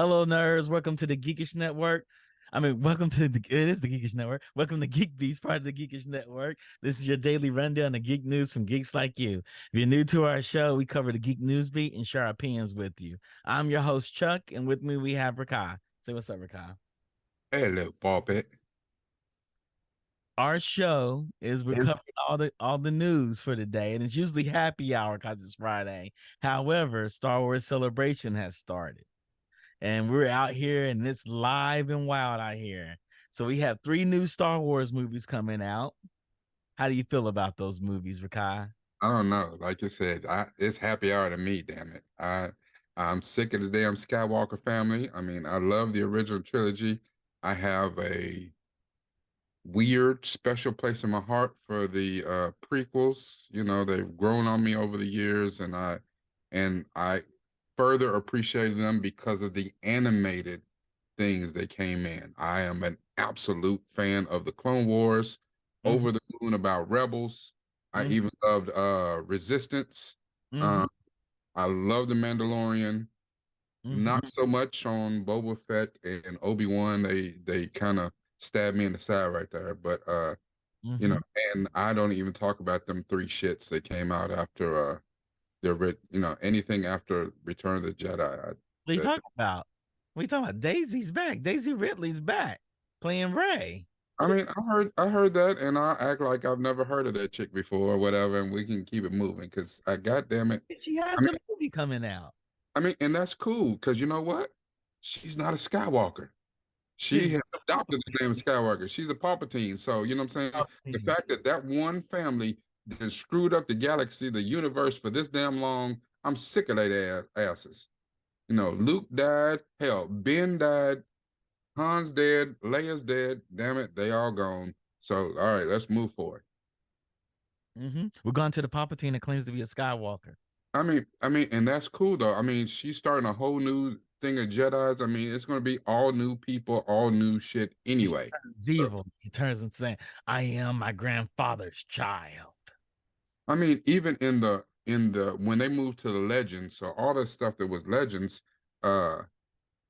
Hello, nerds. Welcome to the Geekish Network. Welcome to it is the Geekish Network. Welcome to GeekBeast, part of the Geekish Network. This is your daily rundown of geek news from geeks like you. If you're new to our show, we cover the geek news beat and share our opinions with you. I'm your host, Chuck, and with me we have Rakai. Say what's up, Rakai. Hello, Bobbit. Our show is we're Yes. covering all the news for the day, and it's usually happy hour because it's Friday. However, Star Wars Celebration has started. And we're out here and it's live and wild out here. So we have 3 new Star Wars movies coming out. How do you feel about those movies, Rakai? I don't know. Like I said, it's happy hour to me, damn it. I'm sick of the damn Skywalker family. I mean, I love the original trilogy. I have a weird special place in my heart for the prequels. You know, they've grown on me over the years, and I further appreciated them because of the animated things they came in. I am an absolute fan of the Clone Wars, Over the Moon about Rebels. I even loved Resistance. Mm-hmm. Um, I love the Mandalorian. Not so much on Boba Fett and Obi-Wan. They kind of stabbed me in the side right there. But you know, and I don't even talk about them 3 shits that came out after anything after Return of the Jedi. What are you That talking about? What are you talking about? Daisy's back. Daisy Ridley's back playing Ray. I mean, I heard that, and I act like I've never heard of that chick before or whatever, and we can keep it moving because I goddamn it. She I has a mean, movie coming out. and that's cool because you know what? She's not a Skywalker. She She's has adopted the name of Skywalker. She's a Palpatine. So, you know what I'm saying? The fact that that one family that screwed up the galaxy, the universe for this damn long, I'm sick of their asses. You know, Luke died. Hell, Ben died. Han's dead. Leia's dead. Damn it, they all gone. So, all right, let's move forward. We're going to the Palpatine that claims to be a Skywalker. And that's cool though. I mean, she's starting a whole new thing of Jedi's. I mean, it's going to be all new people, all new shit She anyway. turns evil. She turns and saying, "I am my grandfather's child." I mean, even in the when they moved to the Legends, so all the stuff that was Legends, uh,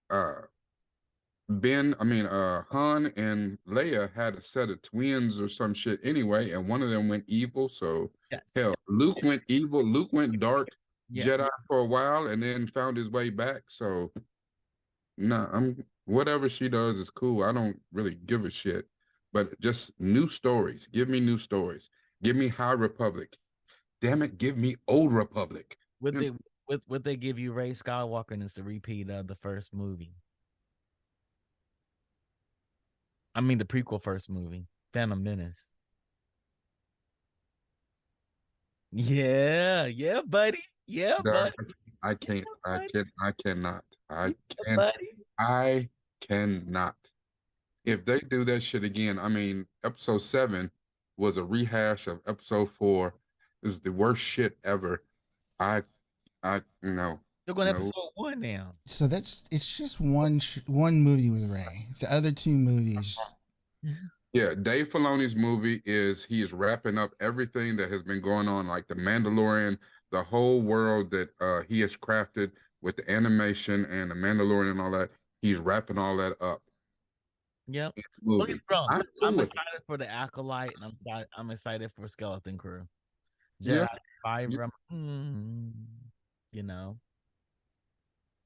uh, Han and Leia had a set of twins or some shit anyway, and one of them went evil. So Yes. hell, Luke went evil. Luke went dark Yeah. Jedi for a while, and then found his way back. So nah, I'm whatever she does is cool. I don't really give a shit. But just new stories. Give me new stories. Give me High Republic. Damn it, give me Old Republic. Would You know, they would they give you Ray Skywalker and it's a repeat of the first movie? I mean the prequel first movie, Phantom Menace. Yeah, yeah, buddy. Yeah, Dog, buddy. I Yeah, can't. buddy. I cannot. Yeah, buddy. I cannot. If they do that shit again, I mean, episode 7 was a rehash of episode 4. It was the worst shit ever. I, no, They're going to no. episode 1 now. So it's just one movie with Ray. The other two movies. Yeah, Dave Filoni's movie he is wrapping up everything that has been going on, like the Mandalorian, the whole world that he has crafted with the animation and the Mandalorian and all that. He's wrapping all that up. Yep. Movie. I'm cool I'm with excited for the Acolyte and I'm excited for Skeleton Crew. Yeah. Jedi Survivor. You know.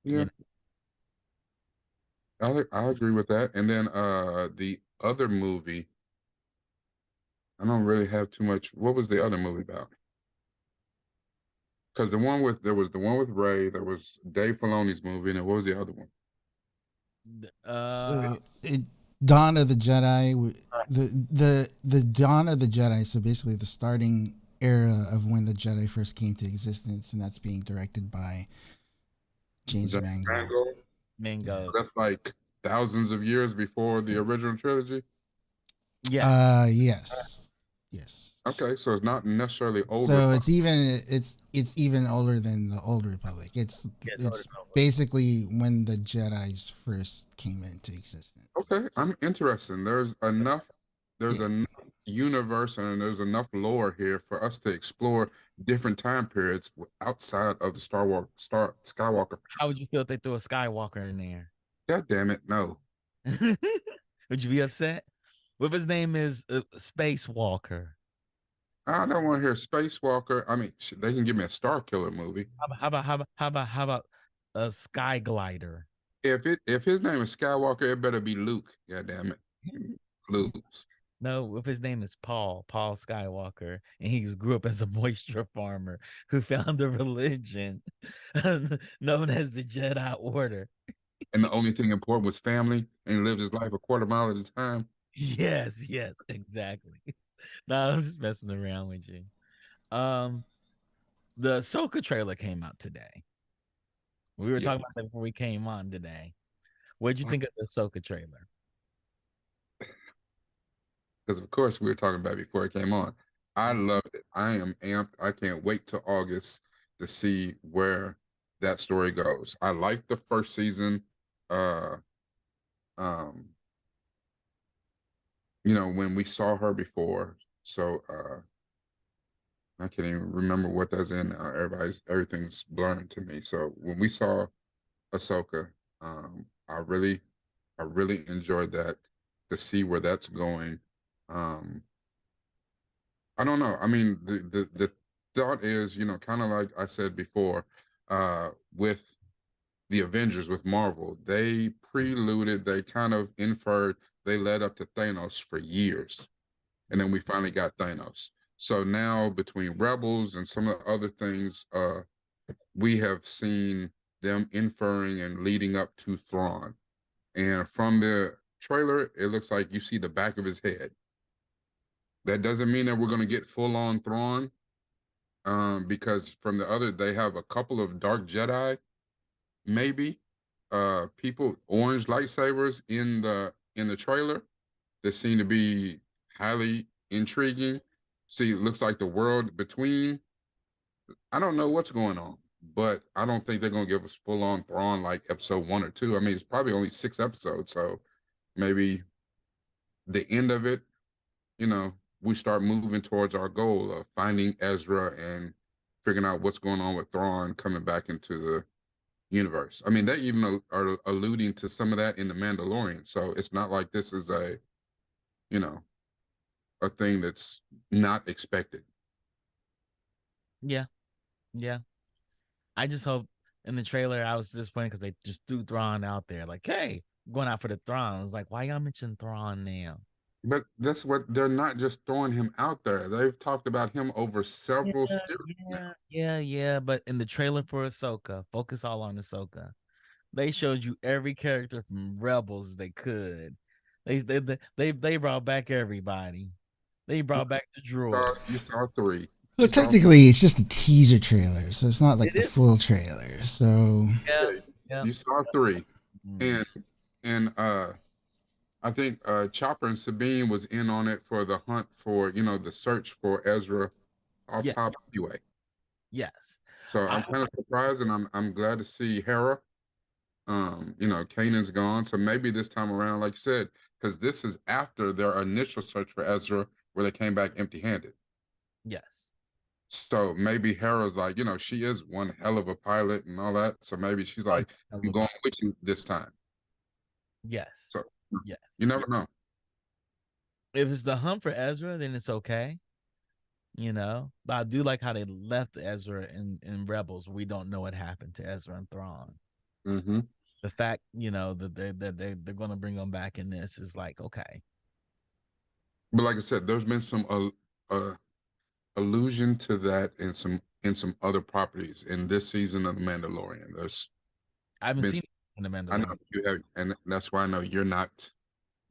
Yeah. You know. I agree with that. And then the other movie, I don't really have too much. What was the other movie about? Because there was the one with Ray, there was Dave Filoni's movie, and then what was the other one? So Dawn of the Jedi. The Dawn of the Jedi. So basically, the starting era of when the Jedi first came to existence, and that's being directed by James Mangold. Mango. That's like thousands of years before the original trilogy. Yeah. Yes. Yes. Okay, so it's not necessarily older. So it's even older than the Old Republic. It's basically when the Jedi's first came into existence. Okay, I'm interested. There's enough universe and there's enough lore here for us to explore different time periods outside of the Skywalker. How would you feel if they threw a Skywalker in there? God damn it, no. Would you be upset? What if his name is Spacewalker? I don't want to hear Spacewalker. I mean, they can give me a Star Killer movie. How about a Sky Glider? If his name is Skywalker, it better be Luke. God damn it, Luke. No, if his name is Paul Skywalker, and he grew up as a moisture farmer who found a religion known as the Jedi Order. And the only thing important was family, and he lived his life a quarter mile at a time. Yes, exactly. No, I'm just messing around with you. The Ahsoka trailer came out today. We were talking about that before we came on today. What did you think of the Ahsoka trailer? Because of course we were talking about it before it came on. I loved it. I am amped. I can't wait till August to see where that story goes. I liked the first season. When we saw her before. So I can't even remember what that's in now. Everything's blurring to me. So when we saw Ahsoka, I really enjoyed that to see where that's going. I don't know. I mean, the thought is, kind of like I said before, with the Avengers with Marvel, they preluded, they kind of inferred, they led up to Thanos for years. And then we finally got Thanos. So now between Rebels and some of the other things, we have seen them inferring and leading up to Thrawn. And from the trailer, it looks like you see the back of his head. That doesn't mean that we're going to get full on Thrawn, because from the other, they have a couple of Dark Jedi, maybe, people orange lightsabers in the trailer that seem to be highly intriguing. See, it looks like the world between. I don't know what's going on, but I don't think they're going to give us full on Thrawn like episode 1 or 2. I mean, it's probably only 6 episodes, so maybe the end of it, we start moving towards our goal of finding Ezra and figuring out what's going on with Thrawn coming back into the universe. I mean, they even are alluding to some of that in The Mandalorian, so it's not like this is a thing that's not expected. Yeah. I just hope in the trailer I was disappointed because they just threw Thrawn out there. Like, hey, I'm going out for the Thrawn. I was like, why y'all mention Thrawn now? But that's what they're not just throwing him out there. They've talked about him over several series now. Yeah. But in the trailer for Ahsoka, focus all on Ahsoka. They showed you every character from Rebels they could. They brought back everybody. They brought back the droid. You saw 3. So technically, it's just a teaser trailer, so it's not like the full trailer. So you saw 3, Mm. and I think Chopper and Sabine was in on it for the hunt for the search for Ezra off top anyway. Yes. So I'm kind of surprised, and I'm glad to see Hera. Kanan's gone, so maybe this time around, like you said, because this is after their initial search for Ezra, where they came back empty-handed. Yes. So maybe Hera's like, she is one hell of a pilot and all that. So maybe she's like, I'm going with you this time. Yes. So yes. You never know. If it's the hunt for Ezra, then it's okay. But I do like how they left Ezra in Rebels. We don't know what happened to Ezra and Thrawn. Mm-hmm. The fact, that they're going to bring them back in this is like, okay. But like I said, there's been some allusion to that in some other properties in this season of The Mandalorian. I haven't seen it in The Mandalorian. I know you have, and that's why I know you're not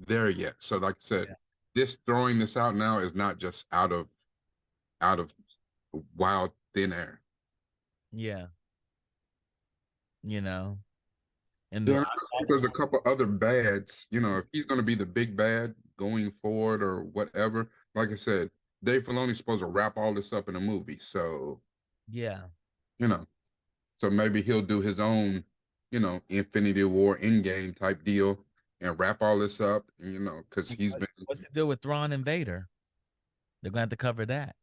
there yet. So like I said, this throwing this out now is not just out of wild thin air. Yeah. And there's a couple other bads, if he's going to be the big bad going forward or whatever, like I said, Dave Filoni's supposed to wrap all this up in a movie. So, so maybe he'll do his own, Infinity War Endgame type deal and wrap all this up, because he's been. What's the deal with Thrawn and Vader? They're going to have to cover that.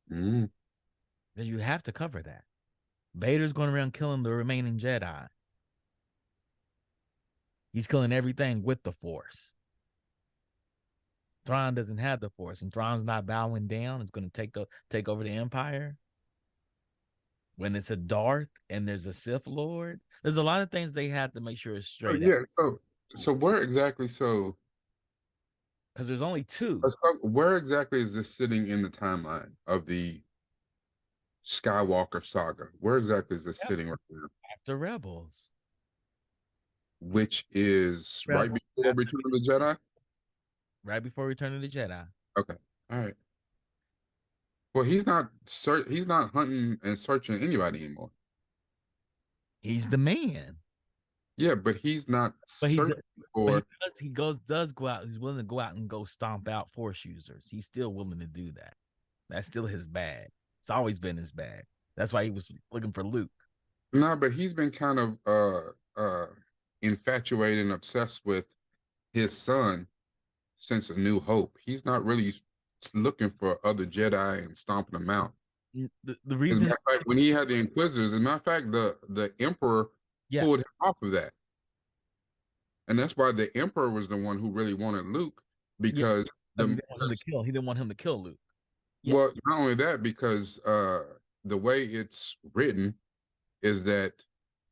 Because you have to cover that. Vader's going around killing the remaining Jedi. He's killing everything with the Force. Thrawn doesn't have the Force, and Thrawn's not bowing down. It's going to take over the Empire. When it's a Darth and there's a Sith Lord, there's a lot of things they have to make sure it's straight. So where exactly? So because there's only 2. Where exactly is this sitting in the timeline of the Skywalker saga? Where exactly is this sitting right now? After Rebels. Which is right before Return of the Jedi? Right before Return of the Jedi. Okay. All right. Well, he's not hunting and searching anybody anymore. He's the man. Yeah, but he's not searching for. He does go out. He's willing to go out and go stomp out Force users. He's still willing to do that. That's still his bag. It's always been his bag. That's why he was looking for Luke. No, but he's been kind of infatuated and obsessed with his son since A New Hope. He's not really looking for other Jedi and stomping them out. The reason when he had the Inquisitors, as a matter of fact, the Emperor pulled him off of that. And that's why the Emperor was the one who really wanted Luke, because he didn't want him to kill Luke. Well, not only that, because the way it's written is that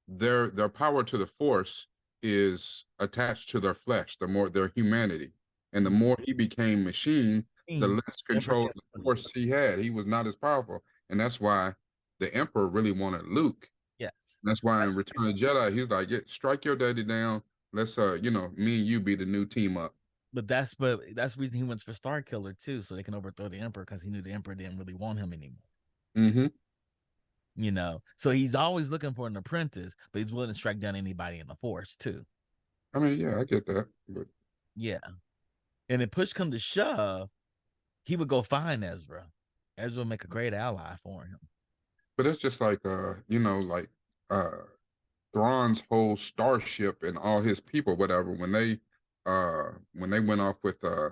their power to the Force is attached to their flesh, the more their humanity. And the more he became machine, the less control of the Force he had. He was not as powerful. And that's why the Emperor really wanted Luke. Yes. That's why in Return of the Jedi, he's like, strike your daddy down. Let's me and you be the new team up. But that's the reason he went for Star Killer too, so they can overthrow the Emperor, because he knew the Emperor didn't really want him anymore. Mm-hmm. You know, so he's always looking for an apprentice, but he's willing to strike down anybody in the Force too. I mean, yeah, I get that, but yeah. And if push come to shove, he would go find Ezra. Ezra would make a great ally for him. But it's just like Thrawn's whole starship and all his people, whatever, when they went off with I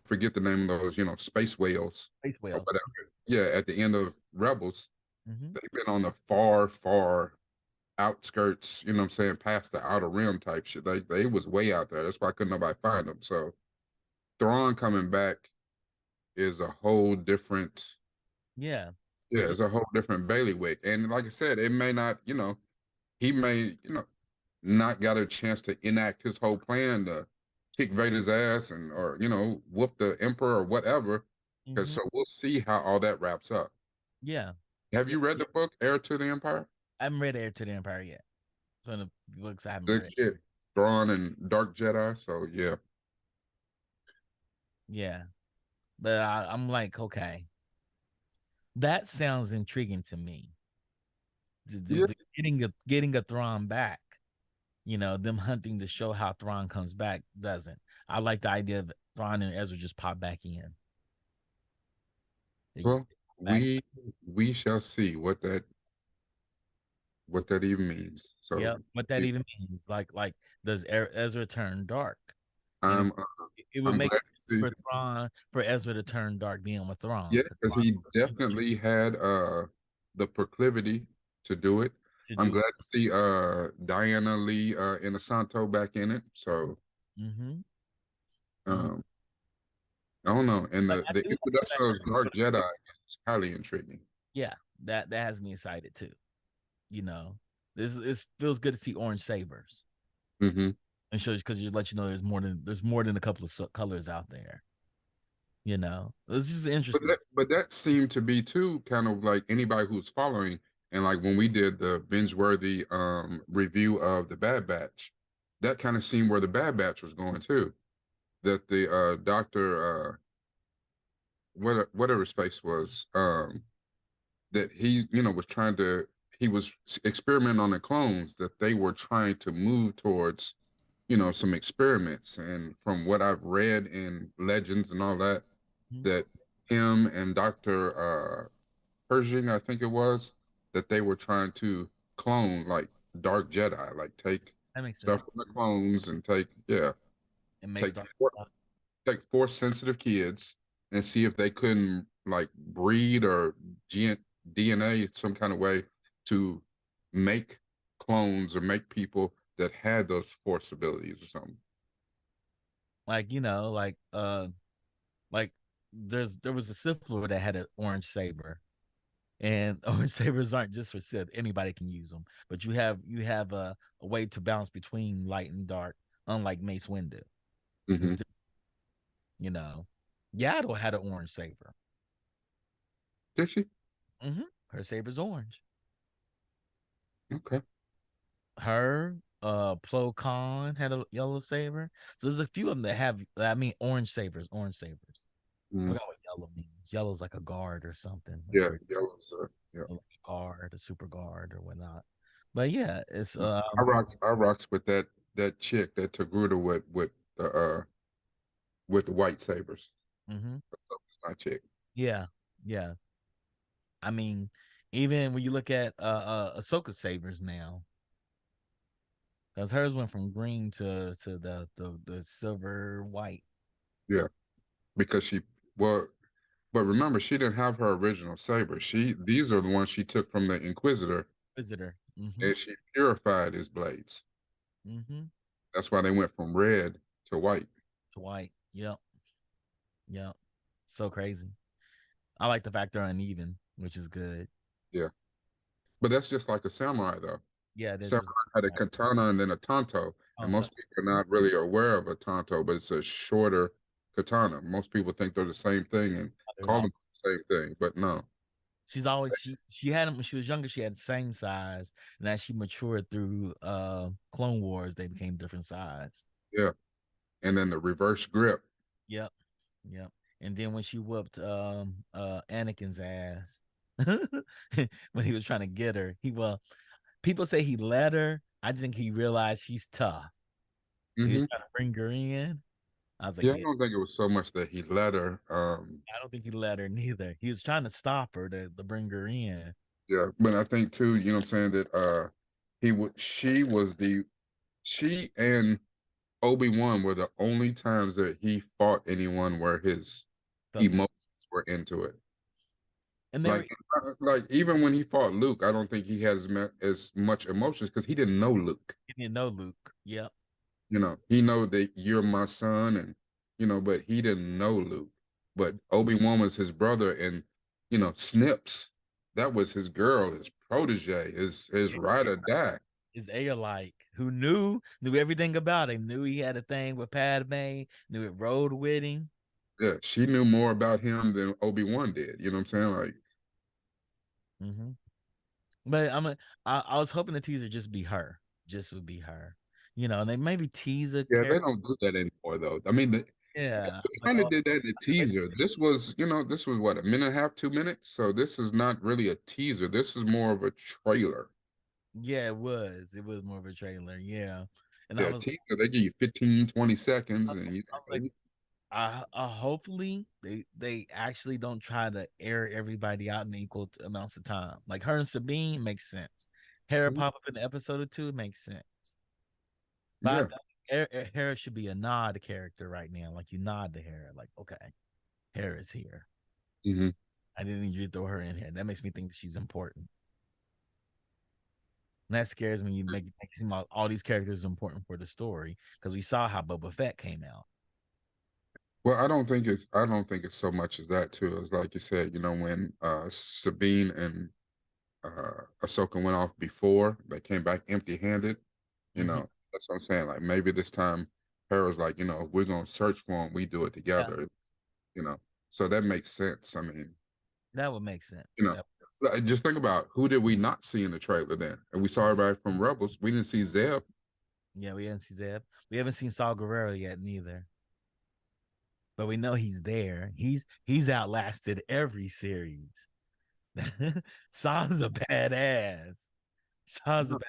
forget the name of those, space whales. Space Or whales. whatever. Yeah, at the end of Rebels, mm-hmm. they've been on the far, far outskirts, you know what I'm saying, past the outer rim type shit. They was way out there. That's why couldn't nobody find them. So Thrawn coming back is a whole different Yeah, it's a whole different bailiwick. And like I said, it may not, he may, not got a chance to enact his whole plan to kick Vader's ass or whoop the Emperor or whatever. Because so we'll see how all that wraps up. Yeah. Have you read the book Heir to the Empire? I haven't read Heir to the Empire yet. It's one of the books I haven't Good read. shit. Thrawn and Dark Jedi. So yeah. Yeah. But I'm like, okay. That sounds intriguing to me. Getting a Thrawn back, them hunting to show how Thrawn comes back doesn't. I like the idea of Thrawn and Ezra just pop back in. Well, we shall see what that even means. So yeah, what that even means. Like does Ezra turn dark? I'm it would I'm make glad sense for Thrawn, for Ezra to turn dark being with Thrawn. yeah, because he definitely had the proclivity to do it. I'm glad to see Diana Lee Inosanto back in it. So I don't know. And the introduction of Dark Jedi is highly intriguing. Yeah, that has me excited too. This feels good to see orange sabers. Mm-hmm. And shows, because you let you know there's more than a couple of colors out there. It's just interesting. But that seemed to be too kind of like anybody who's following, and like when we did the binge-worthy review of the Bad Batch, that kind of seemed where the Bad Batch was going too. That the doctor whatever his face was, that he he was experimenting on the clones, that they were trying to move towards some experiments. And from what I've read in legends and all that, that him and Dr. Pershing, I think it was, that they were trying to clone like Dark Jedi, like take stuff from the clones and take Force sensitive kids and see if they couldn't like breed or DNA some kind of way to make clones or make people that had those Force abilities or something. Like there was a Sith Lord that had an orange saber, and orange sabers aren't just for Sith. Anybody can use them, but you have a way to balance between light and dark, unlike Mace Windu. Yaddle had an orange saber. Did she? Her saber's orange. Okay. Her Plo Koon had a yellow saber. So there's a few of them that have, orange sabers. I forgot what yellow means. Yellow's like a guard or something. Yeah, yellow's a guard, a super guard or whatnot. But yeah, it's I rocks with that chick that Togruta with the white sabers. That's my chick. Yeah. I mean, even when you look at Ahsoka sabers now, because hers went from green to the silver white. Yeah, because but remember, she didn't have her original saber. These are the ones she took from the Inquisitor. And she purified his blades. That's why they went from red to white. Yep. So crazy. I like the fact they're uneven, which is good. Yeah. But that's just like a samurai, though. Yeah, this Samurai is had a katana and then a tanto, and on top. most people are not really aware of a tanto, but it's a shorter katana. Most people think they're the same thing and They're call all- them the same thing, but no. She's always she had them when she was younger. She had the same size, and as she matured through Clone Wars, they became different size. Yeah. And then the reverse grip. Yep, yep. And then when she whooped Anakin's ass when he was trying to get her, people say he let her. I just think he realized she's tough. He was Hmm. trying to bring her in. I was like, Yeah, I yeah, don't think it was so much that he let her. I don't think he let her neither. He was trying to stop her to bring her in. Yeah, but I think too, you know what I'm saying, that he would she and Obi-Wan were the only times that he fought anyone where his Felt it. emotions were into it. And they were Like even when he fought Luke, I don't think he has as much emotions because he didn't know Luke. he didn't know Luke. Yep. You know, he know that you're my son, and but he didn't know Luke. But Obi-Wan was his brother, and Snips, that was his girl, his protege, his ride or die. His air like who knew everything about him, knew he had a thing with Padme, knew it rode with him. Yeah, she knew more about him than Obi-Wan did. You know what I'm saying? Like, Mm-hmm. But I was hoping the teaser just be her, just would be her, and they maybe tease a yeah, they character. don't do that anymore, though. I mean, they Yeah, like kind of oh, did that in the teaser. This was what, a minute and a half, 2 minutes. So this is not really a teaser. This is more of a trailer. yeah, it was more of a trailer, yeah. And I Yeah, was, teaser, they give you 15, 20 I seconds, was, and I was like, hopefully they actually don't try to air everybody out in equal amounts of time. Like her and Sabine makes sense. Hera Mhm. pop up in the episode or two, it makes sense. Yeah. But Hera should be a nod character right now. Like you nod to Hera, like okay, Hera's here. Hmm. I didn't need you to throw her in here. That makes me think that she's important. And that scares me. You make it seem like all these characters are important for the story because we saw how Boba Fett came out. Well, I don't think it's so much as that too. It's like you said, when Sabine and Ahsoka went off before, they came back empty-handed. Mm-hmm. That's what I'm saying. Like maybe this time Hera's like, we're gonna search for him, we do it Yeah, together, you know. So that makes sense. I mean, that would make sense. you know, That, just think about who did we not see in the trailer then? And we saw everybody from Rebels. We didn't see Zeb. yeah, we haven't seen Zeb. We haven't seen Saul Guerrero yet, neither. But we know he's there. He's outlasted every series. Saw's a badass. Saw's a badass.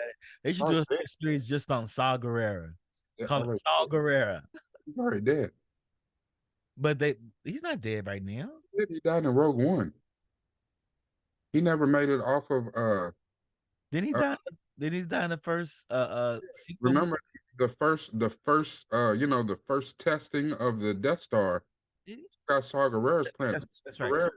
They should do a series just on Saw Gerrera. Yeah, Call it already, Saw Gerrera. he's already dead. But he's not dead right now. He died in Rogue One. He never made it off of Didn't he uh die? Did he die in the first sequel movie? remember the first testing of the Death Star. Did he? Got Saw Gerrera's planet. That's right. Gerrera,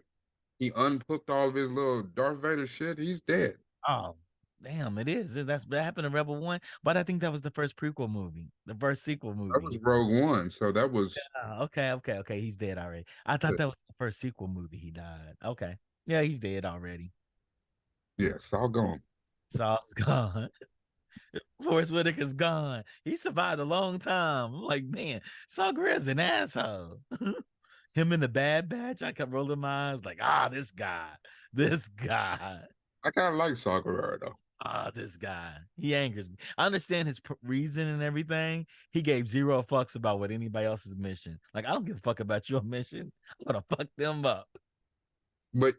he unhooked all of his little Darth Vader shit. He's dead. Oh, damn, it is. That happened in Rebel One, but I think that was the first prequel movie, the first sequel That was movie. Rogue One. So that was Okay. He's dead already. I thought that was the first sequel movie he died. Okay. Yeah, he's dead already. yeah, Saw gone. Saul's gone. Forrest Whitaker's gone. He survived a long time. I'm like, man, Saul Guerrero's an asshole. Him in the Bad Batch, I kept rolling my eyes like, this guy, I kind of like Saw Gerrera though. this guy. He angers me. I understand his reason and everything. He gave zero fucks about what anybody else's mission. Like, I don't give a fuck about your mission. I'm gonna fuck them up. But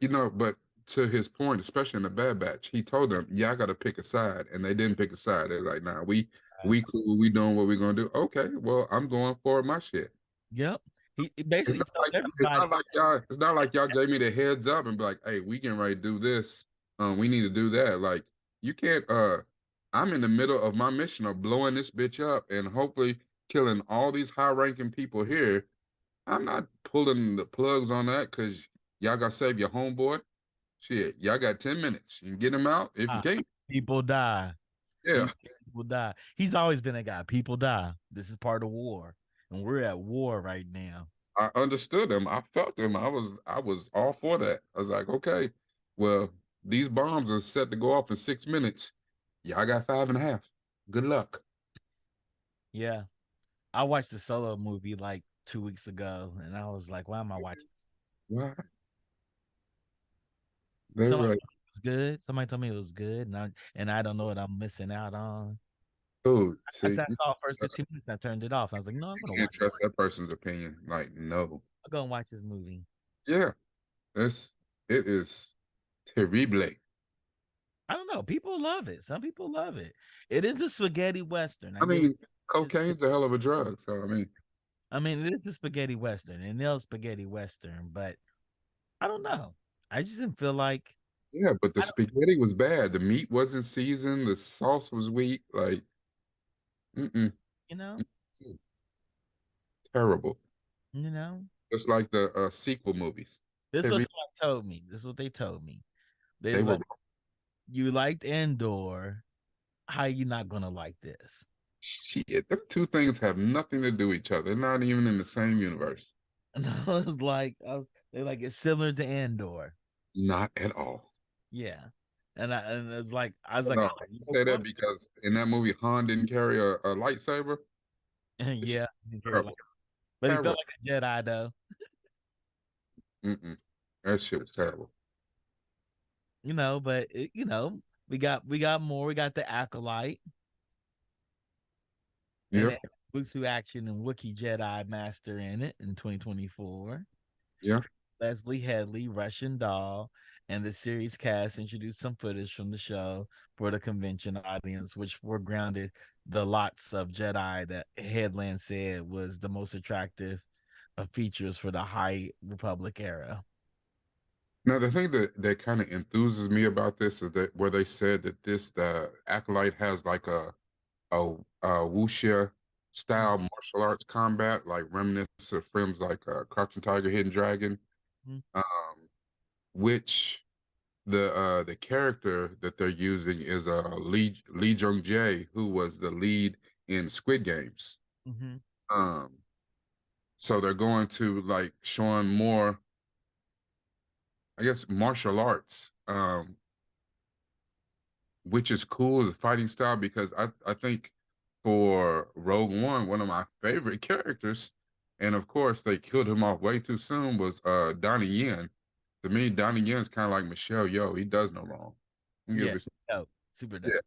to his point, especially in the Bad Batch, he told them, "Yeah, I got to pick a side," and they didn't pick a side. They're like, "Nah, we cool. We doing what we gonna do." Okay, well, I'm going for my shit. Yep. He It's basically not told like it's everybody. not like y'all. It's not like y'all gave me the heads up and be like, "Hey, we getting ready to do this. We need to do that." Like you can't. I'm in the middle of my mission of blowing this bitch up and hopefully killing all these high-ranking people here. I'm not pulling the plugs on that because y'all got to save your homeboy. Shit, y'all got 10 minutes. You can get him out if you Ah, can't. people die. Yeah, People die. He's always been a guy. People die. This is part of war, and we're at war right now. I understood him. I felt him. I was all for that. I was like, okay, well, these bombs are set to go off in 6 minutes. Y'all got 5.5. Good luck. Yeah. I watched the Solo movie like 2 weeks ago, and I was like, why am I watching this? What? But There's somebody a told me it was good. Somebody told me it was good, and I don't know what I'm missing out on. oh, I see, said I saw the first 15 minutes, and I turned it off. I was like, no, I'm you gonna can't watch. trust that person's opinion. Like, no. I'll go and watch this movie. Yeah, it is terrible. I don't know. People love it. Some people love it. It is a spaghetti western. I I give it. mean, cocaine's a hell of a drug. So I mean, it is a spaghetti western, and they'll spaghetti western, but I don't know. I just didn't feel like yeah, but the I don't, spaghetti was bad. The meat wasn't seasoned. The sauce was weak. Like, mm-mm, you know, terrible. you know. Just like the sequel movies. This was Terri- what somebody told me. This is what they told me. They They was were like, you liked Endor. How you not gonna like this? shit. Them two things have nothing to do with each other. They're not even in the same universe. And I was like, they're like, it's similar to Andor. Not at all. Yeah. And it was like, I was like, No, I like you Rogue say that One. because in that movie, Han didn't carry a lightsaber. It's Yeah, he carried terrible. like, but he felt Terrible. like a Jedi though. Mm-mm. That shit was terrible. But we got more. We got the acolyte, and Yeah, it has Butsu Action and Wookiee Jedi Master in it in 2024. yeah. Leslie Headley, Russian Doll, and the series cast introduced some footage from the show for the convention audience, which were grounded the lots of Jedi that Headland said was the most attractive of features for the High Republic era. Now the thing that kind of enthuses me about this is that where they said that the acolyte has like a wuxia style martial arts combat, like reminiscent of films like Crouching Tiger, Hidden Dragon, Mm-hmm. um, which the character that they're using is Lee Jung Jae, who was the lead in Squid Games. Mm-hmm. Um, so they're going to like showing more, I guess, martial arts, which is cool as a fighting style because I think for Rogue one of my favorite characters, and of course they killed him off way too soon, was Donnie Yen. To me, Donnie Yen's kind of like Michelle Yeoh. He does no wrong. Yeah, dope, super Yeah, dope.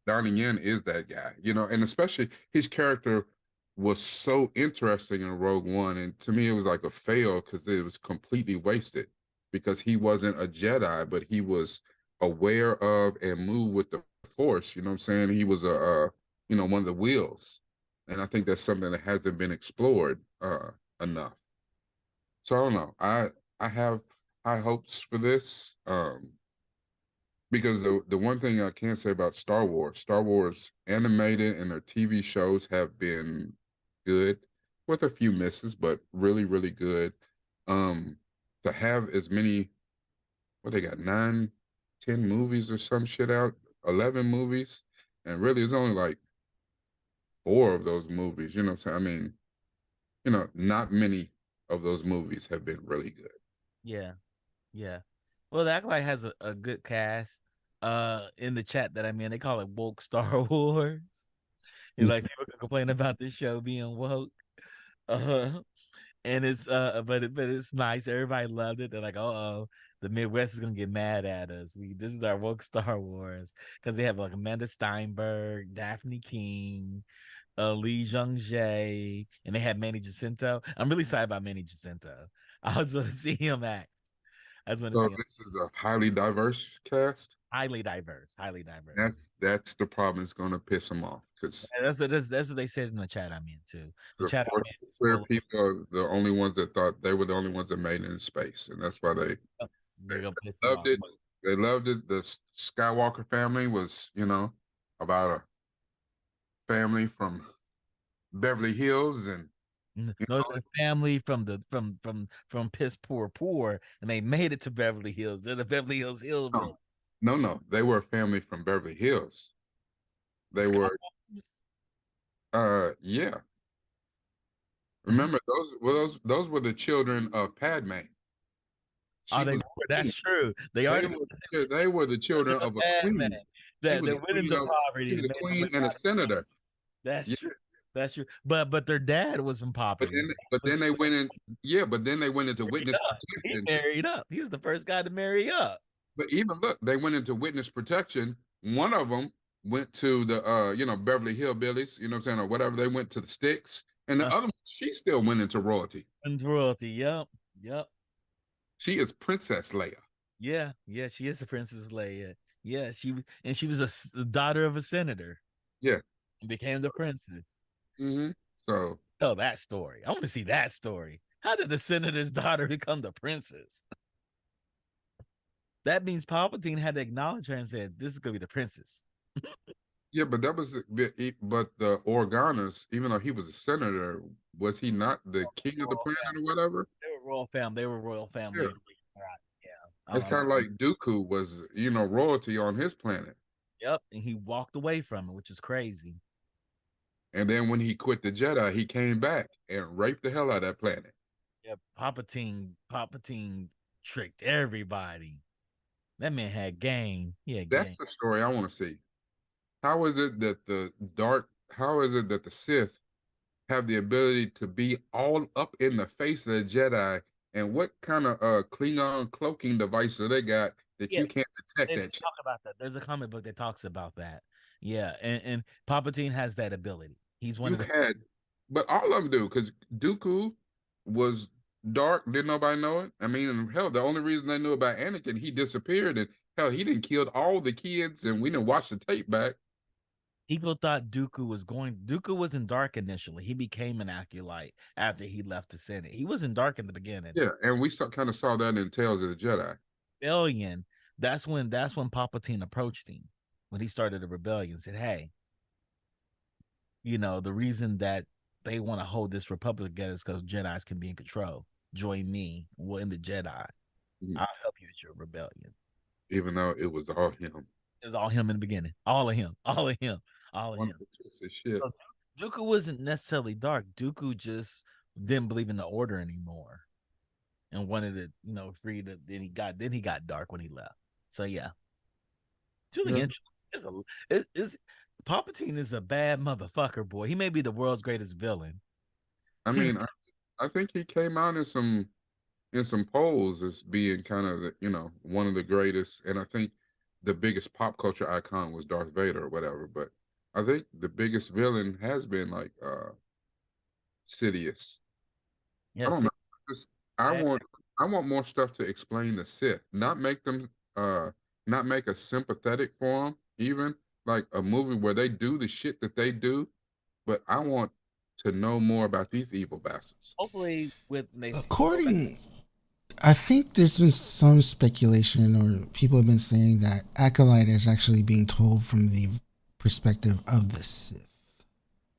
Donnie Yen is that guy, and especially his character was so interesting in Rogue One, and to me it was like a fail because it was completely wasted because he wasn't a Jedi, but he was aware of and moved with the Force. You know what I'm saying? He was one of the wheels, and I think that's something that hasn't been explored enough. So I don't know. I have high hopes for this. Because the one thing I can say about Star Wars animated and their TV shows have been good with a few misses, but really, really good. To have as many, what they got, 9, 10 movies or some shit out, 11 movies, and really it's only like 4 of those movies, you know what I'm saying? I mean, not many of those movies have been really good. Yeah, yeah. Well, the Acolyte has a good cast. In the chat that I'm in, they call it woke Star Wars. Like people can complain about this show being woke. Uh, and but it's nice. Everybody loved it. They're like, oh, the Midwest is gonna get mad at us. This is our woke Star Wars because they have like Amanda Steinberg, Daphne King, Lee Jung Jae, and they have Manny Jacinto. I'm really excited about Manny Jacinto. I was going to see him act. I just want to So see him. this is a highly diverse cast. Highly diverse, highly diverse. That's the problem. It's going to piss them off because And that's what they said in the chat I'm in too. The the chat I'm 40 in is clear full people are the only ones that thought they were the only ones that made it in space, and that's why of they're gonna piss they them loved off. it. They loved it. The Skywalker family was, about a family from Beverly Hills, and you No, know, the family from piss poor, and they made it to Beverly Hills. They're the Beverly Hills Hillbillies. no, they were a family from Beverly Hills. The They were, Skywalkers. yeah. Remember those were the children of Padme. Oh, She they was were. queen. That's true. They are They the were they were the children children of of a Batman. queen. She that was a went queen into of, poverty she was and a made their way queen and a back. senator. That's Yeah, true. That's true. But their dad was from but poverty. then they went in. Yeah, but then they went into witness He protection. married up. He was the first guy to marry up. But even look, they went into witness protection. One of them went to the Beverly Hillbillies, you know what I'm saying, or whatever. They went to the Sticks, and the other one, she still went into royalty. And royalty. Yep. Yep. She is Princess Leia. Yeah. Yeah. She is a Princess Leia. Yeah. She was the daughter of a senator. Yeah. And became the princess. Mm-hmm. So Tell that story. I want to see that story. How did the senator's daughter become the princess? That means Palpatine had to acknowledge her and said, "This is gonna be the princess." yeah, but that was but the Organas, even though he was a senator, was he not the king of the planet or whatever? They were royal family. They were royal family. Yeah. Yeah. It's kind of like Dooku was, royalty on his planet. Yep. And he walked away from it, which is crazy. And then when he quit the Jedi, he came back and raped the hell out of that planet. Yeah. Palpatine tricked everybody. That man had game. Yeah, That's the story I want to see. How is it that how is it that the Sith have the ability to be all up in the face of the Jedi? And what kind of Klingon cloaking device do they got that you can't detect that shit? Talk about that. There's a comic book that talks about that. Yeah, and Palpatine has that ability. He's one You of the had, but all of them do, because Dooku was dark. Didn't nobody know it? I mean, hell, the only reason they knew about Anakin, he disappeared, and hell, he didn't kill all the kids, and we didn't watch the tape back. People thought Dooku wasn't dark initially. He became an acolyte after he left the Senate. He wasn't dark in the beginning. Yeah, and we kind of saw that in Tales of the Jedi. Rebellion. That's when Palpatine approached him when he started a rebellion. Said, "Hey, the reason that they want to hold this republic together is because Jedi's can be in control. Join me. We're in the Jedi. I'll help you with your rebellion." Even though it was all him. It was all him in the beginning. All of him. All of him. All of him. Shit. So Dooku wasn't necessarily dark. Dooku just didn't believe in the order anymore, and wanted to, free to. Then he got dark when he left. So yeah, it's really interesting. Palpatine is a bad motherfucker, boy. He may be the world's greatest villain. I mean, I think he came out in some polls as being kind of one of the greatest, and I think the biggest pop culture icon was Darth Vader or whatever. But I think the biggest villain has been like Sidious. Yeah, I don't know. I want more stuff to explain the Sith, not make them not make a sympathetic for them, even like a movie where they do the shit that they do, but I want to know more about these evil bastards. Hopefully, I think there's been some speculation, or people have been saying that Acolyte is actually being told from the perspective of the Sith.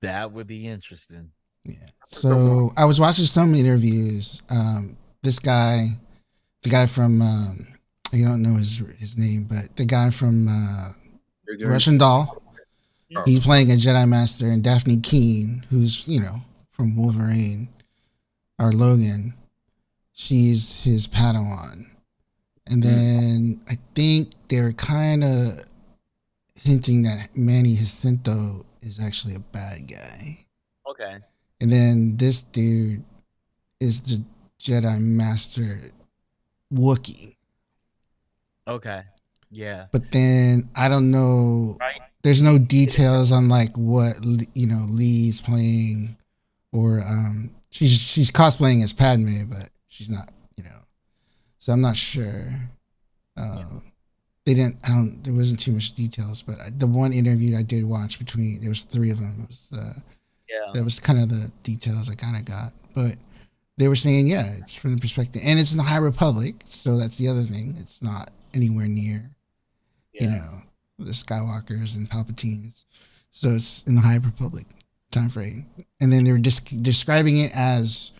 That would be interesting. Yeah. So I was watching some interviews. This guy, the guy from I don't know his name, but the guy from Russian Doll, he's playing a Jedi Master, and Daphne Keene, who's from Wolverine or Logan, she's his Padawan. And then I think they're kind of hinting that Manny Jacinto is actually a bad guy. Okay. And then this dude is the Jedi Master Wookiee. Okay. Yeah. But then I don't know. Right. There's no details on like what Lee's playing, or she's cosplaying as Padme, but she's not. So I'm not sure. They didn't. There wasn't too much details, but the one interview I did watch there was 3 of them. It was that was kind of the details I kind of got, but they were saying, it's from the perspective, and it's in the High Republic, so that's the other thing. It's not anywhere near, the Skywalkers and Palpatines. So it's in the High Republic time frame, and then they're describing it as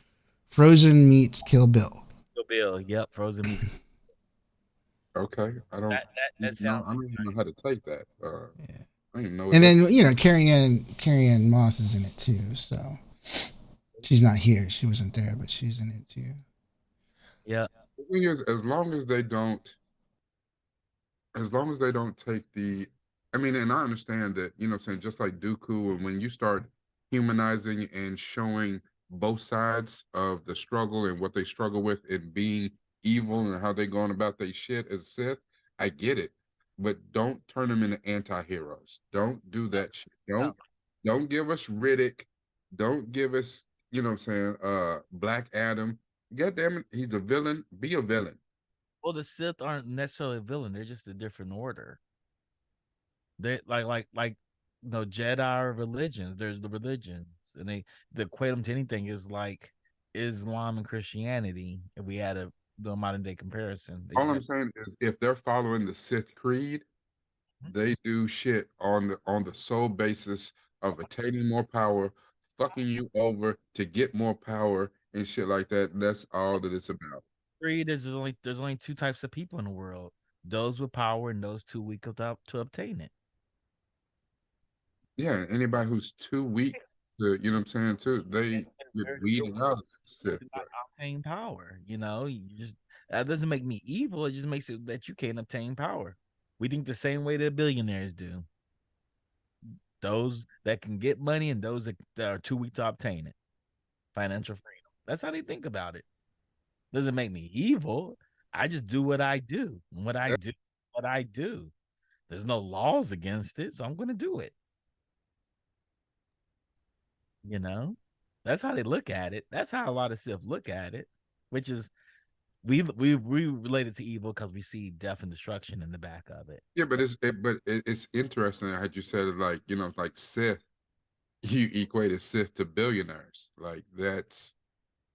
Frozen meets Kill Bill. Kill Bill, yep, Frozen meets. Okay, I don't. That sounds. I don't even know how to take that. I don't even know. And then Carrie Ann Moss is in it too, so she's not here. She wasn't there, but she's in it too. Yeah. The thing is, as long as they don't take the, I mean, and I understand that, you know what I'm saying, just like Dooku, and when you start humanizing and showing both sides of the struggle and what they struggle with and being evil and how they going about their shit as a Sith, I get it. But don't turn them into anti-heroes. Don't do that shit. No. Don't give us Riddick. Don't give us, you know what I'm saying, Black Adam. God damn it, he's a villain. Be a villain. Well, the Sith aren't necessarily a villain; they're just a different order. They like no Jedi are religions. There's the religions, and they equate them to anything is like Islam and Christianity. If we had a the modern day comparison, they All just I'm have saying is if they're following the Sith Creed, they do shit on the sole basis of attaining more power, fucking you over to get more power and shit like that. And that's all that it's about. creed. There's only two types of people in the world: those with power and those too weak to obtain it. Yeah, anybody who's too weak to, you know what I'm saying, too, they In get very real weeded out world, of that Sith. you cannot obtain power. You just that doesn't make me evil. It just makes it that you can't obtain power. We think the same way that billionaires do. Those that can get money and those that are too weak to obtain it. Financial freedom. That's how they think about it. Doesn't make me evil. I just do what I do. And what I do. There's no laws against it, so I'm going to do it. You know, that's how they look at it. That's how a lot of Sith look at it, which is we relate it to evil because we see death and destruction in the back of it. Yeah, but it's interesting how you said it, like, you know, like Sith, you equated Sith to billionaires. Like that's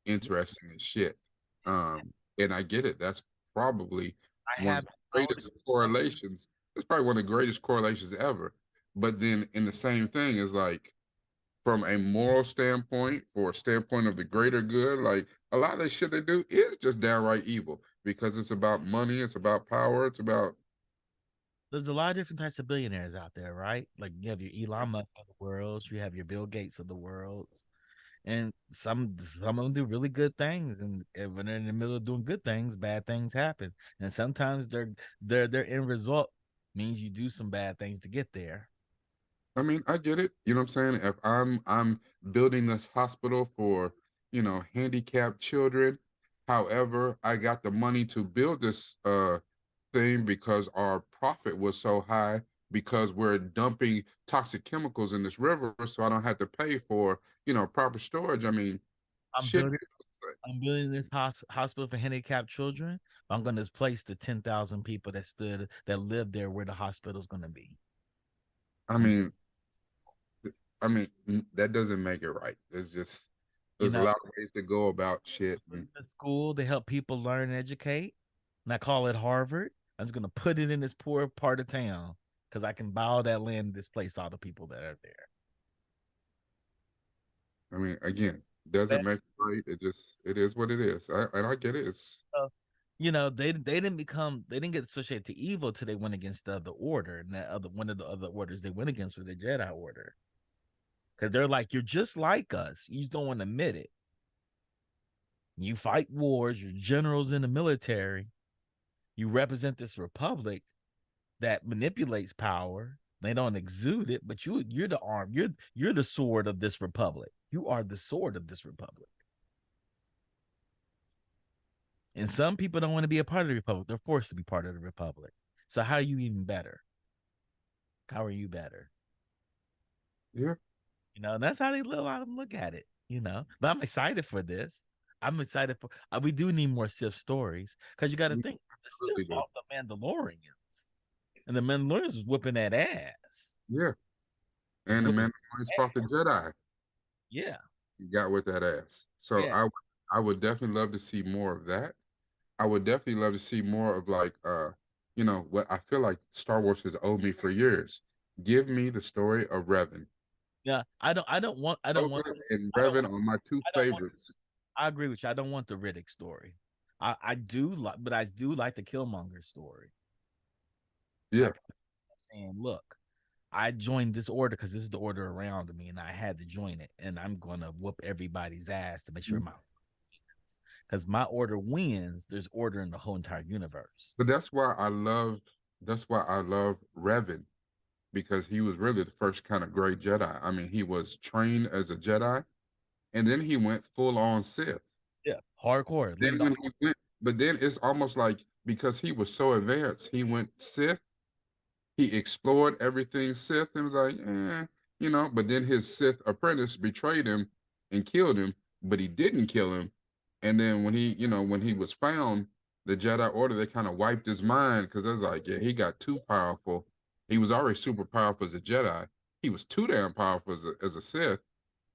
interesting as shit. And I get it. That's probably I one of have the knowledge. greatest correlations. It's probably one of the greatest correlations ever. But then in the same thing is like from a moral standpoint, for a standpoint of the greater good, like a lot of the shit they do is just downright evil because it's about money, it's about power, it's about There's a lot of different types of billionaires out there, right? Like you have your Elon Musk of the world, you have your Bill Gates of the world, and some of them do really good things, and when they're in the middle of doing good things, bad things happen, and sometimes their end result means you do some bad things to get there. I mean, I get it. You know what I'm saying? If I'm building this hospital for, you know, handicapped children, however, I got the money to build this thing because our profit was so high because we're dumping toxic chemicals in this river, so I don't have to pay for, you know, proper storage. I mean, I'm shit. building I'm building this hospital for handicapped children. I'm going to place the 10,000 people that live there where the hospital's going to be. I And mean, that doesn't make it right. you There's a know, lot of ways to go about shit. And, the school to help people learn and educate, and I call it Harvard. I'm just going to put it in this poor part of town because I can buy all that land and displace all the people that are there. I mean, again, doesn't But, make it right. It is what it is. And I get it. It's they didn't get associated to evil till they went against the other order, and that other one of the other orders they went against was the Jedi Order because they're like, you're just like us. You just don't want to admit it. You fight wars, you're generals in the military, you represent this republic that manipulates power. They don't exude it, but you're the arm, you're the sword of this republic. You are the sword of this republic. And some people don't want to be a part of the republic. They're forced to be part of the republic. So how are you even better? How are you better? yeah. That's how a lot of them look at it, But I'm excited for this. I'm excited for we do need more Sith stories because you got to We think the really Sith do. fought the Mandalorians, and the Mandalorians was whooping that ass. Yeah. And the Whooping Mandalorian ass. fought the Jedi. Yeah, He got with that ass. So yeah. I would definitely love to see more of that. I would definitely love to see more of like you know, what I feel like Star Wars has owed me for years. Give me the story of Revan. Yeah, Oprah and I don't Revan want, are my two I don't want. favorites. I agree with you. I don't want the Riddick story. I do like, but I do like the Killmonger story. Yeah. Like saying, look, I joined this order because this is the order around me, and I had to join it, and I'm gonna whoop everybody's ass to make sure because my order wins. There's order in the whole entire universe. But that's why I love Revan because he was really the first kind of great Jedi. I mean, he was trained as a Jedi, and then he went full on Sith. Yeah, hardcore. Then Leaned when he went, but then it's almost like because he was so advanced, he went Sith. He explored everything Sith and was like, But then his Sith apprentice betrayed him and killed him, but he didn't kill him. And then when he was found, the Jedi Order, they kind of wiped his mind because it was like, yeah, he got too powerful. He was already super powerful as a Jedi. He was too damn powerful as a Sith,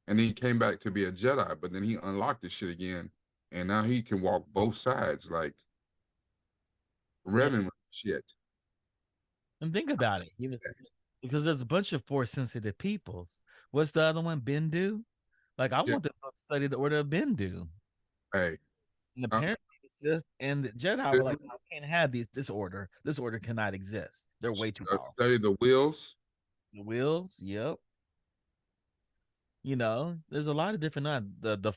and then he came back to be a Jedi. But then he unlocked his shit again, and now he can walk both sides, like yeah. Revan with shit. And think about it. Because there's a bunch of force sensitive peoples. What's the other one? Bendu? Like I Yeah, want to study the order of Bendu. hey, And uh, apparently the Sith and the Jedi were like, I can't have this order. This order cannot exist. They're way too powerful. study the wheels. The wheels, yep. There's a lot of different the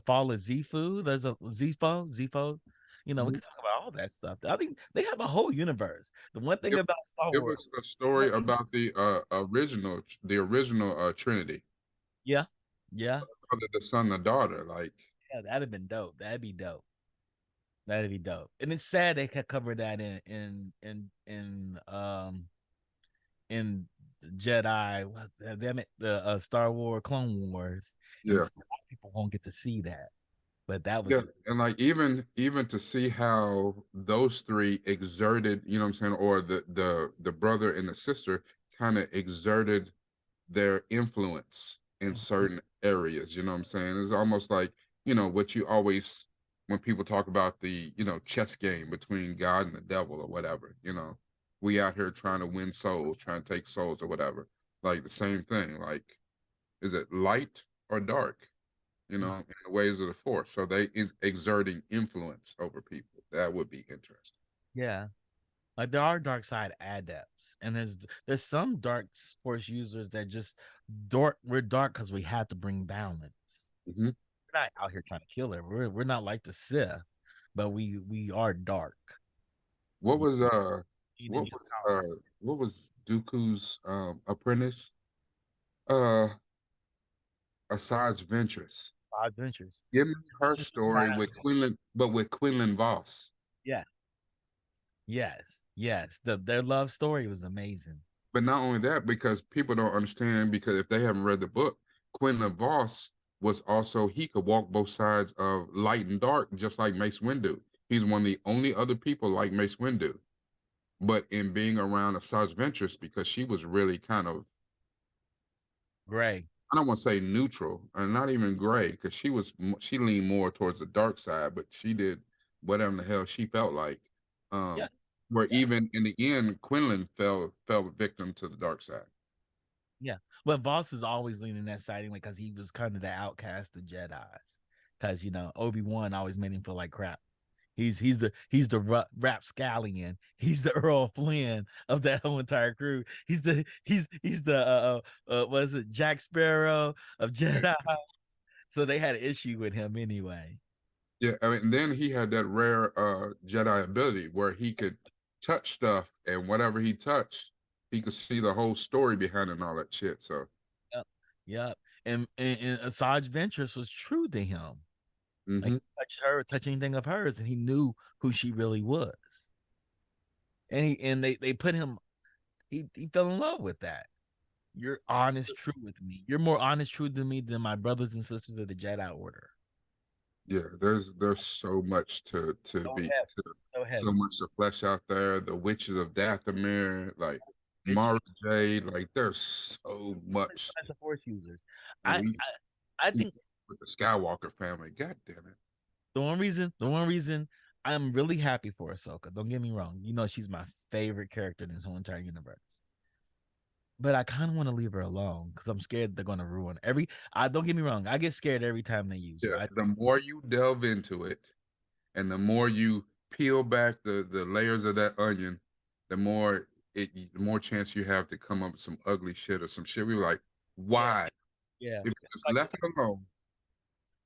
fall of Zifu. There's a Zifo. We Mhm. can talk about all that stuff. I think they have a whole universe. The one thing It, about Star it Wars, was a story about the original Trinity, yeah, yeah, the son, the daughter. Like, yeah, that'd have been dope. That'd be dope. That'd be dope. And it's sad they could cover that in Jedi. Damn it, the Star Wars Clone Wars, and yeah, a lot of people won't get to see that. But that was yeah, and like even to see how those three exerted, you know what I'm saying, or the brother and the sister kind of exerted their influence in certain areas. You know what I'm saying? It's almost like, what you always, when people talk about the, chess game between God and the devil or whatever, we out here trying to win souls, trying to take souls or whatever. Like the same thing. Like, is it light or dark? In the ways of the force. So they exerting influence over people. That would be interesting. yeah. Like there are dark side adepts, and there's some dark force users that just dark. We're dark because we have to bring balance. Mm-hmm. We're not out here trying to kill it. We're not like the Sith, but we are dark. What You was need to what use was power. what was Dooku's apprentice? Uh Asajj Ventress. Adventures. Give me her This is story with massive. Quinlan, but with Quinlan Voss. Yeah. Yes. Their love story was amazing. But not only that, because people don't understand, because if they haven't read the book, Quinlan Voss was also, he could walk both sides of light and dark, just like Mace Windu. He's one of the only other people like Mace Windu. But in being around Asajj Ventress, because she was really kind of, Gray. I don't want to say neutral, and not even gray, because she leaned more towards the dark side, but she did whatever the hell she felt like. Yeah. Where Yeah. even in the end, Quinlan fell victim to the dark side. Yeah. But Voss was always leaning that side anyway because he was kind of the outcast of Jedi's. Because Obi-Wan always made him feel like crap. He's the rapscallion. He's the Earl Flynn of that whole entire crew. He's the what is it, Jack Sparrow of Jedi. So they had an issue with him anyway. Yeah, I mean, and then he had that rare Jedi ability where he could touch stuff, and whatever he touched, he could see the whole story behind it and all that shit. So, Yep. Yep. And Asajj Ventress was true to him. Like hmm touch anything of hers, and he knew who she really was. And they put him. He fell in love with that. You're honest, true with me. You're more honest, true to me than my brothers and sisters of the Jedi Order. yeah, there's so much to So be heavy, to so so heavy. much to flesh out there. The witches of Dathomir, like It's Mara Jade, like there's so much. the Force users. And I, we I I see think with the Skywalker family. God damn it. the one reason I'm really happy for Ahsoka. Don't get me wrong. She's my favorite character in this whole entire universe. But I kind of want to leave her alone because I'm scared they're gonna ruin every. I don't get me wrong. I get scared every time they use her. Yeah, the more you delve into it, and the more you peel back the layers of that onion, the more chance you have to come up with some ugly shit or some shit. We were like, Yeah, why? yeah. If you just Like left it alone.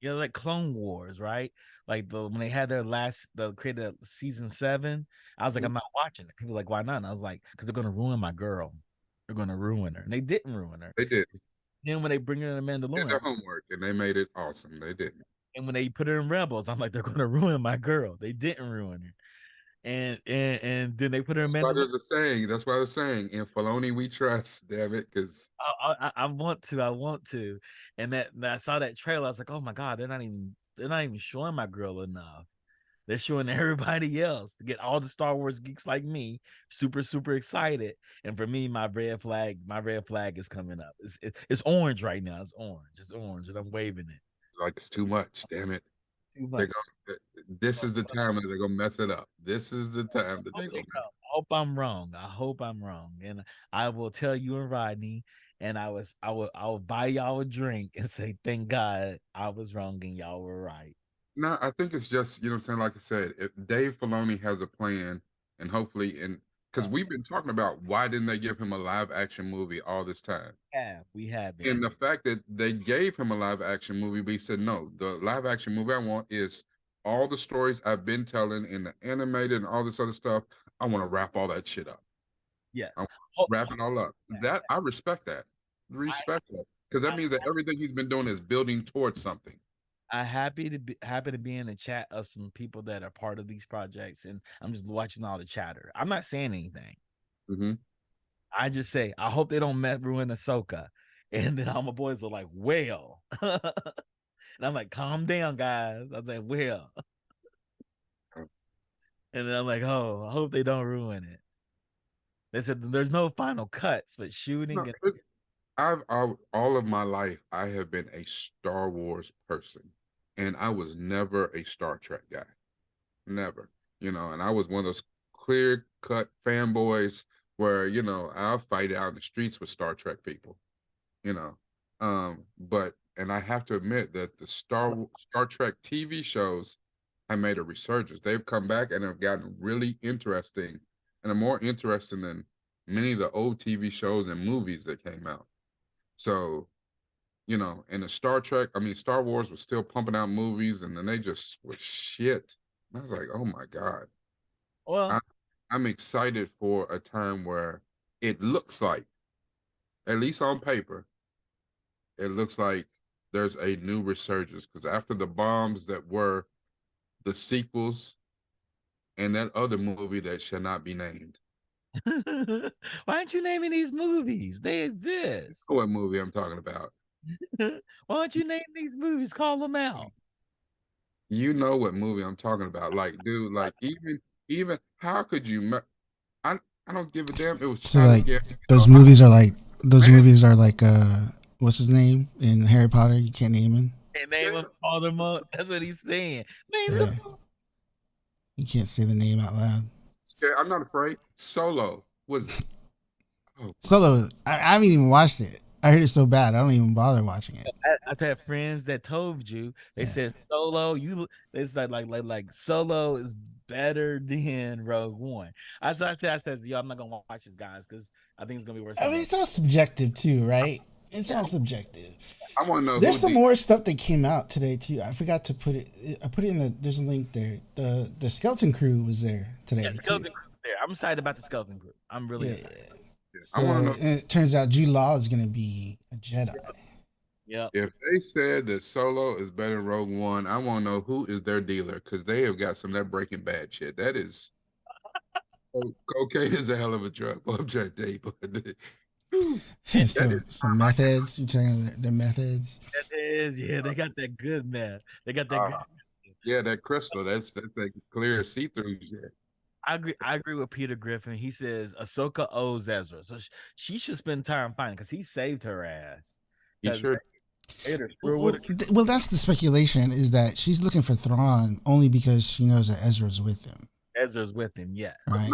You know, like Clone Wars, right? Like when they had the created season 7, I was like, I'm not watching it. People were like, why not? And I was like, because they're gonna ruin my girl. They're gonna ruin her, and they didn't ruin her. They did. Then when they bring her in the Did Mandalorian, their homework and they made it awesome. They didn't. and when they put her in Rebels, I'm like, they're gonna ruin my girl. They didn't ruin her, and then they put her in That's why Mandalorian. there's a saying. That's why they're saying, in Filoni we trust, damn it, because I want to, and I saw that trailer. I was like, oh my god, they're not even showing my girl enough. They're showing everybody else to get all the Star Wars geeks like me super excited. And for me, my red flag is coming up. It's orange right now. It's orange, and I'm waving it. like it's too much. Damn it. Too They're much. gonna. This is the time that they're gonna mess it up. This is the time that they're gonna. I hope I'm wrong. I hope I'm wrong, and I will tell you and Rodney. And I will buy y'all a drink and say thank God I was wrong and y'all were right. No, I think it's just, you know what I'm saying? Like I said, if Dave Filoni has a plan and hopefully, and because we've been talking about why didn't they give him a live action movie all this time? Yeah, we have it. And the fact that they gave him a live action movie, but he said, no, the live action movie I want is all the stories I've been telling in the animated and all this other stuff. I want to wrap all that shit up. Yes. I want to wrap it all up. That I respect that. Respect that. Because that means that everything he's been doing is building towards something. I'm happy to be in the chat of some people that are part of these projects, and I'm just watching all the chatter. I'm not saying anything. Mm-hmm. I just say I hope they don't ruin Ahsoka, and then all my boys are like, "Well," and I'm like, "Calm down, guys." I was like, "Well," and then I'm like, "Oh, I hope they don't ruin it." They said there's no final cuts, but shooting. No, I've all of my life I have been a Star Wars person, and I was never a Star Trek guy. Never, and I was one of those clear cut fanboys where I'll fight out in the streets with Star Trek people, you know. But and I have to admit that the Star Trek TV shows have made a resurgence. They've come back and have gotten really interesting, and are more interesting than many of the old TV shows and movies that came out. So, and the Star Wars was still pumping out movies, and then they just was shit. And I was like, oh my God. Well, I'm excited for a time where it looks like, at least on paper, it looks like there's a new resurgence. Because after the bombs that were the sequels and that other movie that shall not be named. why aren't you naming these movies? They exist. What movie I'm talking about? Why don't you name these movies? Call them out. You know what movie I'm talking about. Like, dude, like even how could you I don't give a damn. It was So Charlie like Gary. those movies are like what's his name in Harry Potter? You can't name him. Can't name him, call them up. That's what he's saying. Name Yeah. You can't say the name out loud. I'm not afraid. Solo was Solo. I haven't even watched it. I heard it so bad. I don't even bother watching it. I've had friends that told you. They said Solo. It's like Solo is better than Rogue One. I said, yo, I'm not gonna watch this, guys, because I think it's gonna be worse. I mean, it's all subjective too, right? It's all subjective. I want to know. There's some more stuff that came out today too. I forgot to put it. I put it in the. There's a link there. The Skeleton Crew was there today. Yeah, the Skeleton Crew there. I'm excited about the Skeleton Crew. I'm really excited. So, I want to know. And it turns out Jude Law is going to be a Jedi. Yeah. If they said that Solo is better than Rogue One, I want to know who is their dealer, because they have got some of that Breaking Bad shit. That is cocaine is a hell of a drug. Object some meth heads. You talking their meth heads? Yeah. They got that good meth. They got that good. Yeah, that crystal. That's like clear see-through shit. I agree with Peter Griffin. He says Ahsoka owes Ezra, so she should spend time finding, because he saved her ass. He sure. Well, that's the speculation, is that she's looking for Thrawn only because she knows that Ezra's with him. Ezra's with him, yes. Right.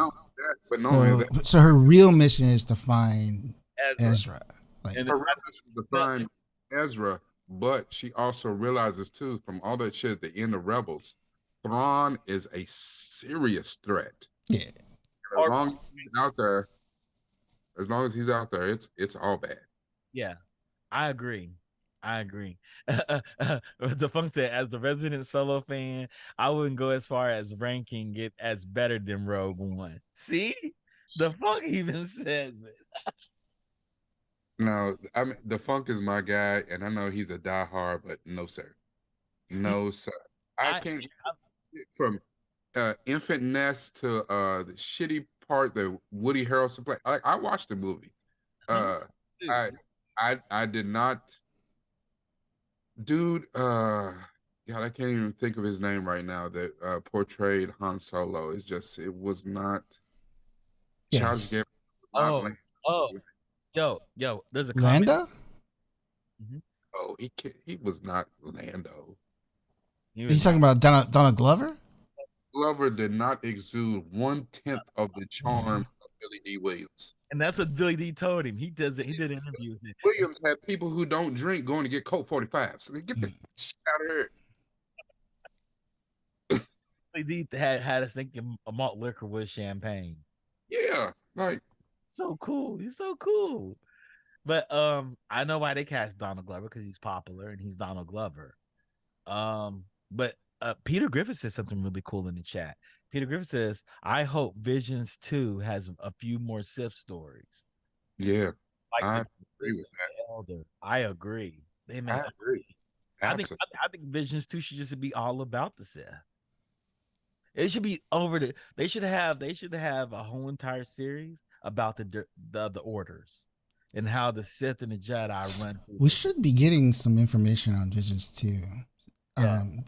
So her real mission is to find Ezra. Like, her real mission is to find Ezra, but she also realizes too, from all that shit at the end of Rebels, Thrawn is a serious threat. Yeah. As long as he's out there, it's all bad. Yeah, I agree. I agree. The funk said, as the resident Solo fan, I wouldn't go as far as ranking it as better than Rogue One. See, the funk even says it. No, I mean the Funk is my guy, and I know he's a diehard, but no sir, no sir. I I, can't from Infant Nest to the shitty part that Woody Harrelson played. I watched the movie. Uh, I I did not, dude. God, I can't even think of his name right now. That portrayed Han Solo. It's just it was not. Childish Yes. Gambino was not oh, oh, yo, there's a comment. Landa? Mhm. Oh, he was not Lando. He Are was you talking not. about Donald Glover? Glover did not exude 1/10 of the charm of Billy D. Williams. And that's what Billy D told him. He does it. He did interviews. Williams had people who don't drink going to get Coke 45s. So get the shit out of here. Billy D had us thinking a malt liquor was champagne. Yeah, like So cool. He's so cool. But I know why they cast Donald Glover, because he's popular and he's Donald Glover. But Peter Griffin says something really cool in the chat. Peter Griffin says, "I hope Visions 2 has a few more Sith stories." yeah, Like I the agree with that. Elder. I agree. They may. I agree. I think. Absolutely. I think Visions 2 should just be all about the Sith. It should be over the. They should have. They should have a whole entire series about the orders and how the Sith and the Jedi run. We should be getting some information on Visions too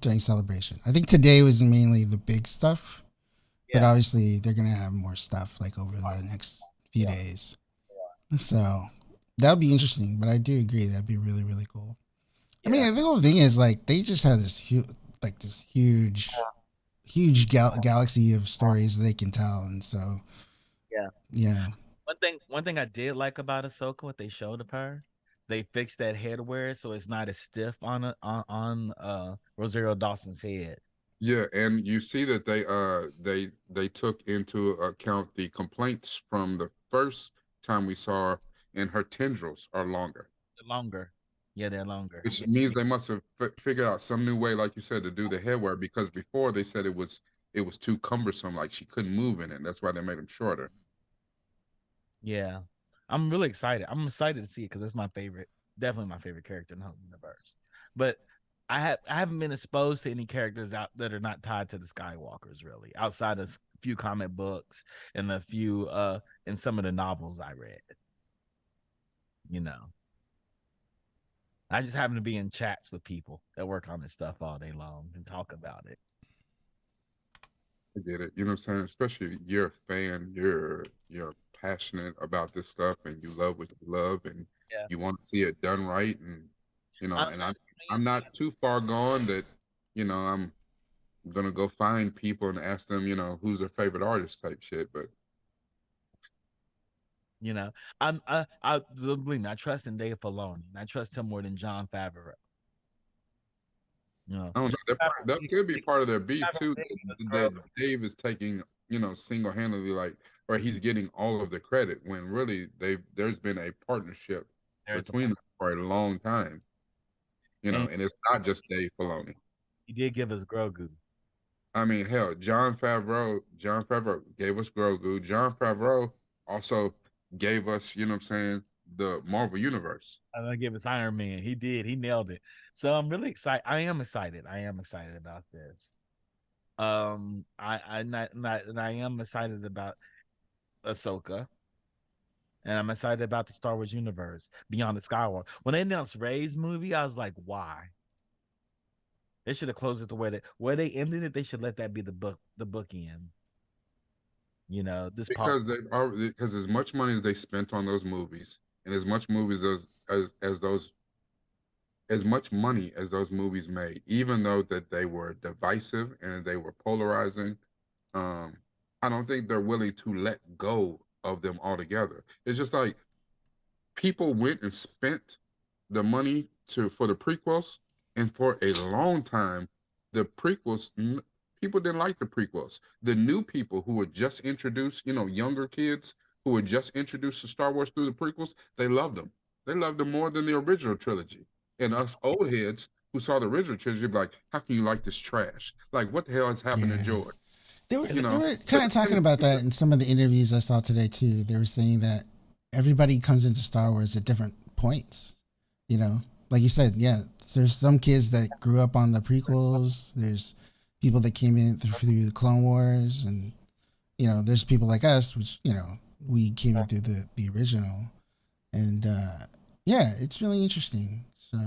during Celebration. I think today was mainly the big stuff, but obviously they're gonna have more stuff like over the next few days. So that would be interesting. But I do agree that'd be really really cool. I mean, the whole thing is like they just have this huge galaxy of stories they can tell, and so yeah. One thing I did like about Ahsoka, what they showed of her, they fixed that headwear so it's not as stiff on Rosario Dawson's head. Yeah, and you see that they took into account the complaints from the first time we saw her, and her tendrils are longer. They're longer. Yeah, they're longer. Which means they must have figured out some new way, like you said, to do the headwear, because before they said it was too cumbersome, like she couldn't move in it. That's why they made them shorter. Yeah, I'm really excited. I'm excited to see it because it's my favorite, definitely my favorite character in the whole universe. But I haven't been exposed to any characters out that are not tied to the Skywalkers, really, outside of a few comic books and a few in some of the novels I read. You know, I just happen to be in chats with people that work on this stuff all day long and talk about it. I get it. You know what I'm saying? Especially you're a fan, you're passionate about this stuff, and you love what you love, and you want to see it done right. And you know, and I'm not too far gone that, you know, I'm gonna go find people and ask them, you know, who's their favorite artist type shit. But you know, I believe me, I trust in Dave Filoni, and I trust him more than Jon Favreau. You know, I don't know. That could be part of their beef too. That Dave is taking, you know, single handedly, like, or he's getting all of the credit when really there's been a partnership between them for a long time. You know, and it's not just Dave Filoni. He did give us Grogu. I mean, hell, Jon Favreau gave us Grogu. Jon Favreau also gave us, you know what I'm saying, the Marvel Universe. I'm gonna give us Iron Man. He did. He nailed it. So I'm really excited. I am excited. I am excited about this. I am excited about Ahsoka, and I'm excited about the Star Wars universe beyond the Skywalker. When they announced Rey's movie, I was like, why? They should have closed it the way that where they ended it. They should let that be the book end. You know, this because as much money as they spent on those movies, and as much movies as much money as those movies made, even though that they were divisive and they were polarizing, I don't think they're willing to let go of them altogether. It's just like people went and spent the money for the prequels, and for a long time, the prequels, people didn't like the prequels. The new people who were just introduced, you know, younger kids who were just introduced to Star Wars through the prequels, they loved them. They loved them more than the original trilogy. And us old heads who saw the original trilogy be like, how can you like this trash? Like, what the hell has happened to George? They were You they know, were kind of talking about that in some of the interviews I saw today too. They were saying that everybody comes into Star Wars at different points. You know, like you said, yeah. There's some kids that grew up on the prequels. There's people that came in through the Clone Wars, and you know, there's people like us, which you know, we came in through the original, and yeah, it's really interesting. So,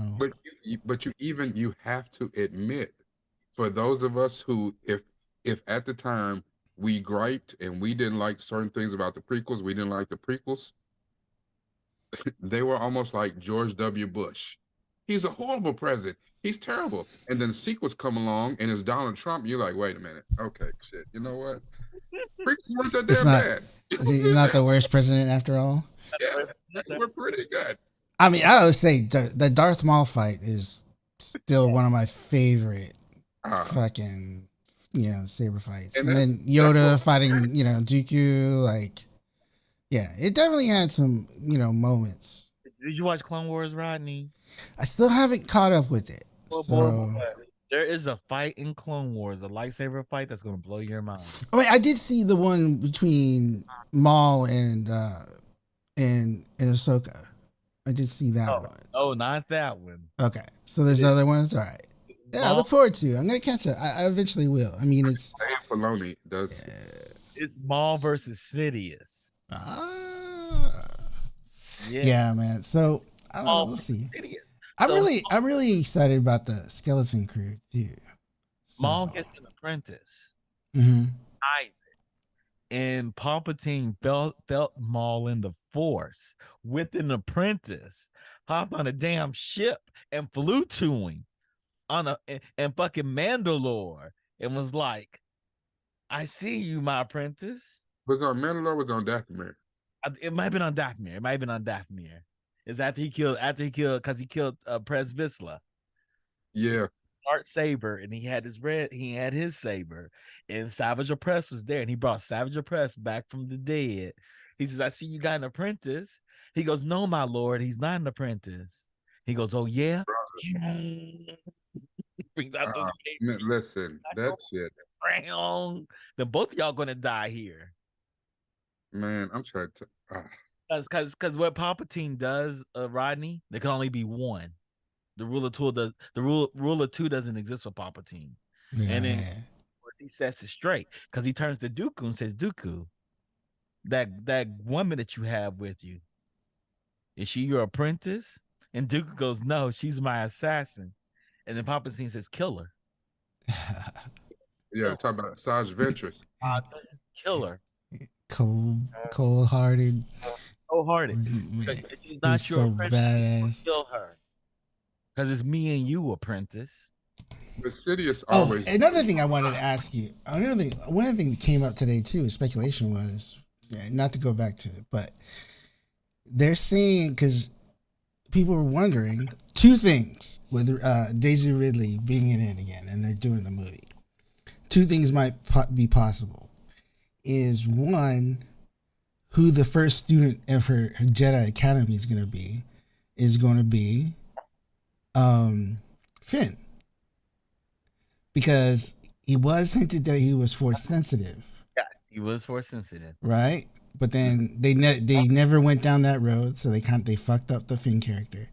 you have to admit, for those of us who, if at the time we griped and we didn't like certain things about the prequels, we didn't like the prequels, they were almost like George W. Bush. He's a horrible president. He's terrible. And then the sequels come along and it's Donald Trump. You're like, wait a minute. Okay, shit. You know what? Prequels weren't that it's damn not bad. he's not the worst president after all. Yeah, they were pretty good. I mean, I would say the Darth Maul fight is still one of my favorite fucking saber fights, and then Yoda fighting Dooku, like it definitely had some moments. Did you watch Clone Wars, Rodney? I still haven't caught up with it. So there is a fight in Clone Wars, a lightsaber fight that's gonna blow your mind. I mean, I did see the one between Maul and Ahsoka. I did see that one. Oh, not that one. Okay, so there's other ones. All right. Yeah, I look forward to it. I'm gonna catch it. I eventually will. I mean, it's Filoni does. It's Maul versus Sidious. Yeah, man. So I don't know. We'll see. I'm really excited about the Skeleton Crew too. So, Maul gets an apprentice, Isaac, and Palpatine felt Maul in the Force with an apprentice, hopped on a damn ship and flew to him and fucking Mandalore and was like, I see you, my apprentice. Was it on Mandalore? Was it on Dathomir? It might have been on Dathomir. It's after he killed because he killed Pres Vizsla. Yeah. Dark saber, and he had his saber, and Savage Opress was there, and he brought Savage Opress back from the dead. He says, I see you got an apprentice. He goes, no, my lord, he's not an apprentice. He goes, oh yeah. Listen, that shit. Then both of y'all gonna die here. Man, I'm trying to because what Palpatine does, Rodney, there can only be one. The rule of two doesn't exist for Palpatine. Yeah. And then he sets it straight because he turns to Dooku and says, Dooku, that woman that you have with you, is she your apprentice? And Dooku goes, no, she's my assassin. And then Palpatine says, kill her. Yeah, talk about Saj Ventress. Kill her. Cold-hearted. She's not your apprentice. Kill her. Because it's me and you, apprentice. But Sidious always. Another thing I wanted to ask you. One other thing that came up today too, speculation was, not to go back to it, but they're saying, because people were wondering two things with Daisy Ridley being in it again, and they're doing the movie. Two things might be possible. Is one, who the first student of her Jedi Academy is going to be Finn, because he was hinted that he was Force sensitive. Yes, he was Force sensitive, right? But then they never went down that road, so they fucked up the Finn character.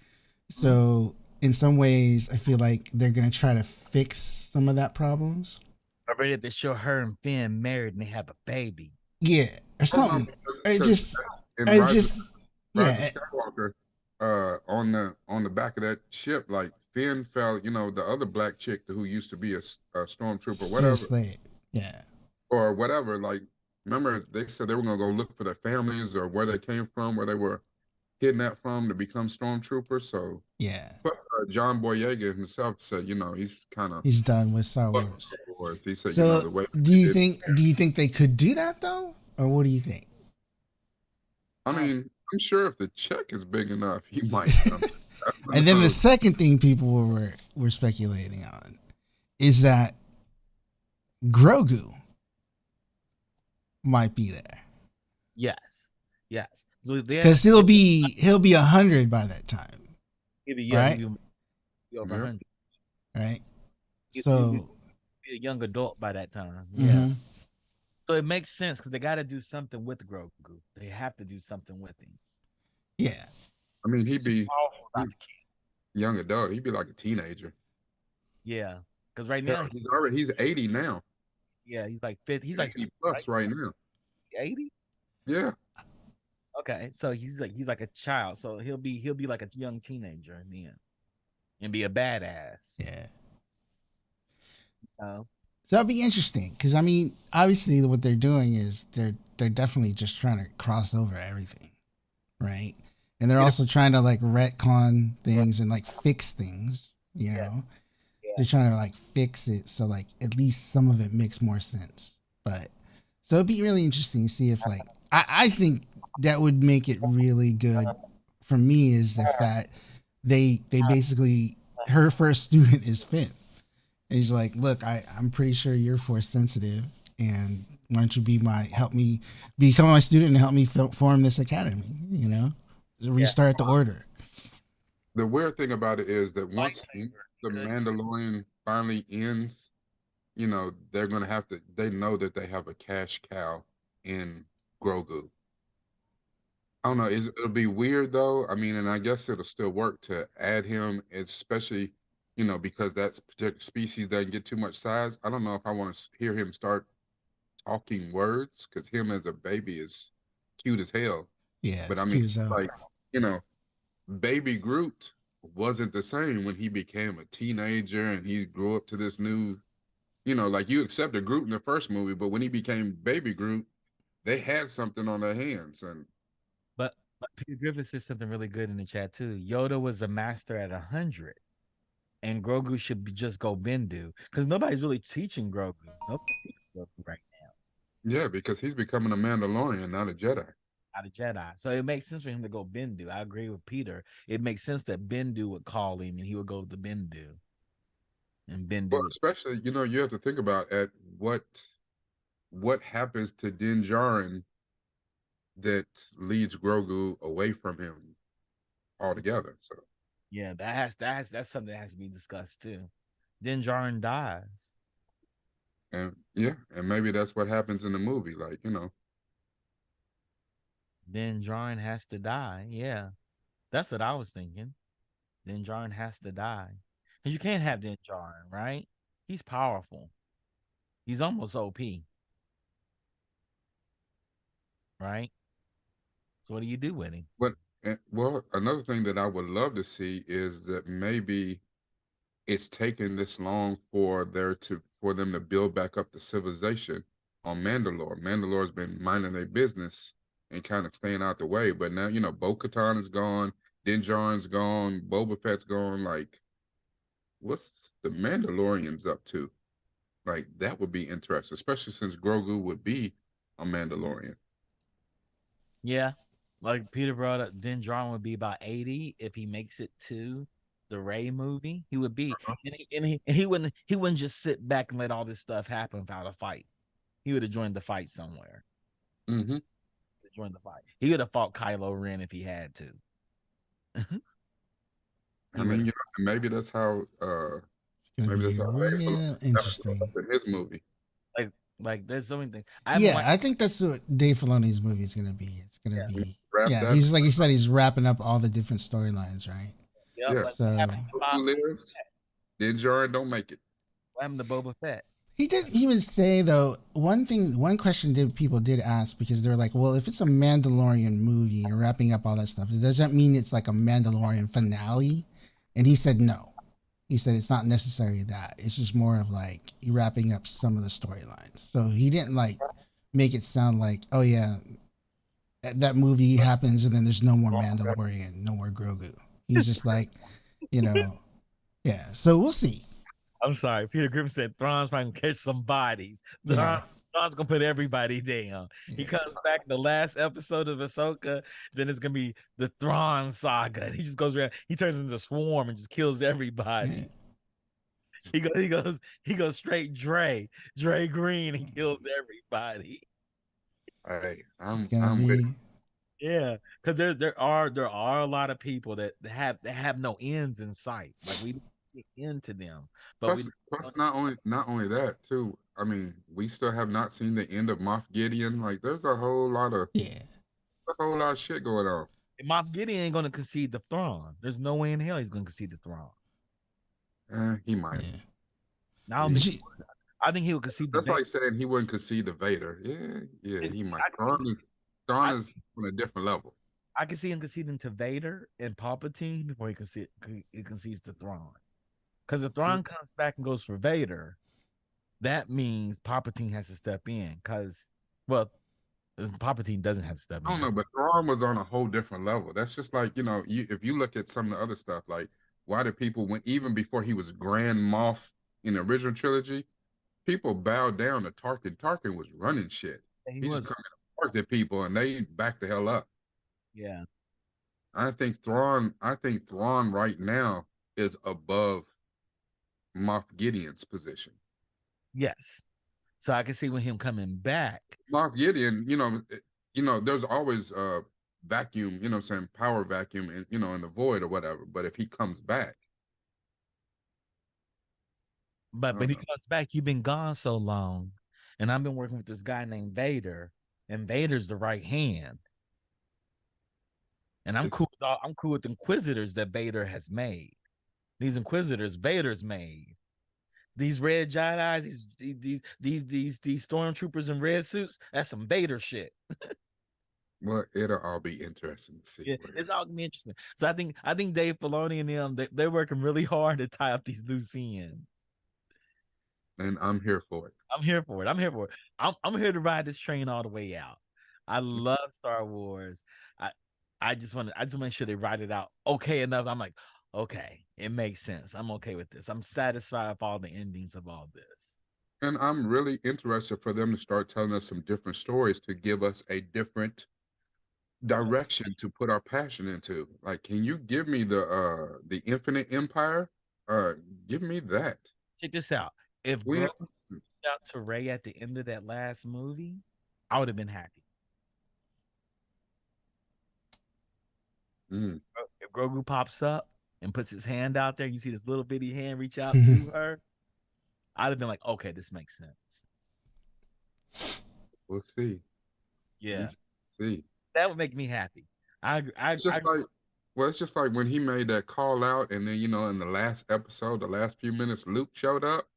So in some ways, I feel like they're going to try to fix some of that problems. Already they show her and Finn married and they have a baby. Yeah, or something. Skywalker, on the back of that ship, like Finn fell, the other black chick who used to be a stormtrooper, whatever. Yeah. Or whatever. Like, remember they said they were gonna go look for their families or where they came from, where they were kidnapped from to become stormtroopers. So yeah. But John Boyega himself said, he's done with Star Wars. He said, so the way. Do you think they could do that though, or what do you think? I mean, I'm sure if the check is big enough, he might. And then the second thing people were speculating on is that Grogu might be there. Yes. Because he'll be 100 by that time. Right? Be over Yep. 100. right? You'll be So, a young adult by that time. Yeah. mhm. So it makes sense because they got to do something with Grogu. They have to do something with him. Yeah. I mean, he'd He's too be powerful not he, to kill. young adult. He'd be like a teenager. Yeah. Because right Hell, now, he's 80 now. yeah, he's like 50. He's He's like 80 right? plus right now. 80. Yeah. Okay, so he's like a child. So he'll be like a young teenager then, and be a badass. Yeah. Oh, So that'll be interesting because I mean, obviously, what they're doing is they're definitely just trying to cross over everything, right? And they're Yeah. also trying to like retcon things and like fix things. You yeah, know, yeah. they're trying to like fix it so like at least some of it makes more sense. But so it'd be really interesting to see if like I think that would make it really good for me is if that they basically her first student is Finn. And he's like, look, I'm pretty sure you're force sensitive, and why don't you help me become my student and help me form this academy? You know, restart the order. The weird thing about it is that once Lightsaber. the Good. Mandalorian finally ends, they're gonna have to. They know that they have a cash cow in Grogu. I don't know. It'll be weird though. I mean, and I guess it'll still work to add him, especially because that particular species doesn't get too much size. I don't know if I want to hear him start talking words because him as a baby is cute as hell. Yeah, But it's I mean, cute as hell. like you know, baby Groot wasn't the same when he became a teenager and he grew up to this new. Like you accepted Groot in the first movie, but when he became baby Groot, they had something on their hands and. But Peter Griffin said something really good in the chat too. Yoda was a master at 100, and Grogu should just go Bendu because nobody's really teaching Grogu. Nobody's teaching Grogu right now. Yeah, because he's becoming a Mandalorian, not a Jedi. Not a Jedi. So it makes sense for him to go Bendu. I agree with Peter. It makes sense that Bendu would call him and he would go to Bendu. And Well, Bendu. especially, you have to think about at what happens to Din Djarin that leads Grogu away from him altogether. So Yeah, that's something that has to be discussed too. Din Djarin dies. and yeah, and maybe that's what happens in the movie. Like, Din Djarin has to die. Yeah. That's what I was thinking. Din Djarin has to die. Because you can't have Din Djarin, right? He's powerful. He's almost OP. Right? So what do you do with him? well, another thing that I would love to see is that maybe it's taken this long for them to build back up the civilization on Mandalore. Mandalore's been minding their business and kind of staying out the way, but now Bo-Katan is gone, Din Djarin's gone, Boba Fett's gone. Like, what's the Mandalorians up to? Like, that would be interesting, especially since Grogu would be a Mandalorian. Yeah. Like Peter brought up, Din Djarin would be about 80 if he makes it to the Ray movie. He would be, and he wouldn't just sit back and let all this stuff happen without a fight. He would have joined the fight somewhere. Mm-hmm. Joined the fight. He would have fought Kylo Ren if he had to. I He would mean, have. maybe that's how It's gonna maybe that's be how real interesting. in his movie. Like there's so many things. Yeah, I think that's what Dave Filoni's movie is gonna be. It's gonna Yeah. be Wrap yeah. that He's like he said, he's wrapping up all the different storylines, right? Yep, Yeah. like So Who lives? Din Djarin don't make it. what happened to Boba Fett? he didn't even say though. One question people did ask because they're like, well, if it's a Mandalorian movie and wrapping up all that stuff, does that mean it's like a Mandalorian finale? And he said no. He said it's not necessarily that. It's just more of like wrapping up some of the storylines. So he didn't like make it sound like, oh yeah, that movie happens and then there's no more Mandalorian, no more Grogu. He's just like, you know, yeah. So we'll see. I'm sorry. Peter Griffin said Thrawn's probably gonna catch some bodies. Yeah. Thrawn's gonna put everybody down. He Yeah. comes back in the last episode of Ahsoka, then it's gonna be the Thrawn saga. He just goes around, he turns into a swarm and just kills everybody. Yeah. He goes straight Dre Green and kills everybody. Hey, It's gonna I'm with be it. Yeah, because there are a lot of people that have no ends in sight. Like get into them. But Plus, not only that too. I mean, we still have not seen the end of Moff Gideon. Like, there's Yeah. a whole lot of shit going on. Moff Gideon ain't gonna concede the throne. There's no way in hell he's gonna concede the throne. He might. Yeah. Now, I think he would concede the That's Vader. like saying he wouldn't concede to Vader. Yeah, he might. Thrawn is on a different level. I can see him conceding to Vader and Palpatine before he concedes the throne. Because if Thrawn comes back and goes for Vader, that means Palpatine has to step in. Because, well, Palpatine doesn't have to step in. I don't know, but Thrawn was on a whole different level. That's just like, if you look at some of the other stuff, like why did people, even before he was Grand Moff in the original trilogy, people bowed down to Tarkin. Tarkin was running shit. He just come and barked at people and they backed the hell up. Yeah. I think Thrawn right now is above Moff Gideon's position. Yes. So I can see with him coming back. Moff Gideon, there's always a vacuum, power vacuum in the void or whatever. But if he comes back. But when he comes back, you've been gone so long. And I've been working with this guy named Vader. And Vader's the right hand. And I'm cool with Inquisitors that Vader has made. These Inquisitors Vader's made. These red Jedi's, these stormtroopers in red suits, that's some Vader shit. Well, it'll all be interesting to see. Yeah, it's all gonna be interesting. So I think Dave Filoni and them, they're working really hard to tie up these loose ends. And I'm here for it. I'm here for it. I'm here to ride this train all the way out. I love Star Wars. I just want to make sure they ride it out okay enough. I'm like, okay, it makes sense. I'm okay with this. I'm satisfied with all the endings of all this. And I'm really interested for them to start telling us some different stories to give us a different direction to put our passion into. Like, can you give me the Infinite Empire? Give me that. Check this out. If Grogu out to Rey at the end of that last movie, I would have been happy. If Grogu pops up and puts his hand out there, you see this little bitty hand reach out to her, I'd have been like, okay, this makes sense. We'll see. Yeah. We'll see. That would make me happy. It's just like when he made that call out, and then in the last episode, the last few minutes, Luke showed up.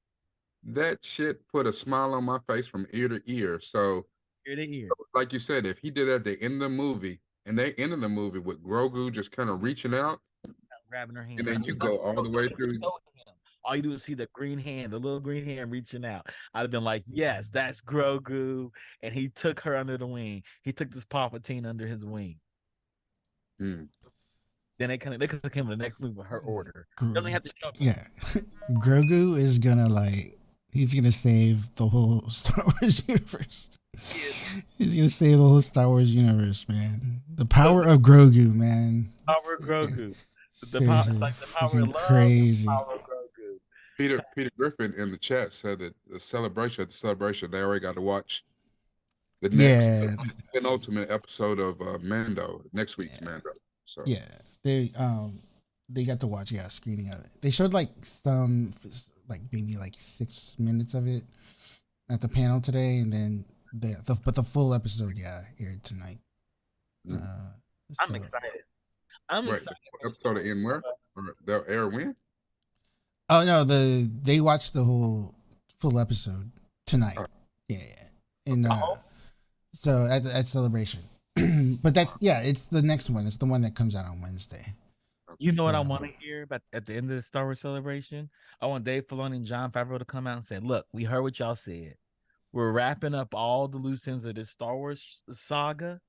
That shit put a smile on my face from ear to ear. So, ear to ear. Like you said, if he did at the end of the movie, and they ended the movie with Grogu just kind of reaching out, grabbing her hand, and then you go all the way through. All you do is see the green hand, the little green hand reaching out. I'd have been like, yes, that's Grogu. And he took her under the wing. He took this Palpatine under his wing. Then they could have came to the next movie with her order. Don't have to show yeah. Grogu is gonna he's gonna save the whole Star Wars universe. He's gonna save the whole Star Wars universe, man. The power of Grogu, man. Power of Grogu. The power of love, crazy. The power of Grogu. Peter Griffin in the chat said that the celebration they already got to watch the next penultimate episode of Mando, next week's Mando. So yeah, they got to watch a screening of it. They showed some maybe 6 minutes of it at the panel today, and then but the full episode aired tonight. I'm excited. I'm excited. Episode of in where? Or they'll air when? Oh no, they watched the whole full episode tonight. Yeah. And so at Celebration. But it's the next one. It's the one that comes out on Wednesday. You know what I want to hear about at the end of the Star Wars Celebration? I want Dave Filoni and Jon Favreau to come out and say, look, we heard what y'all said. We're wrapping up all the loose ends of this Star Wars saga.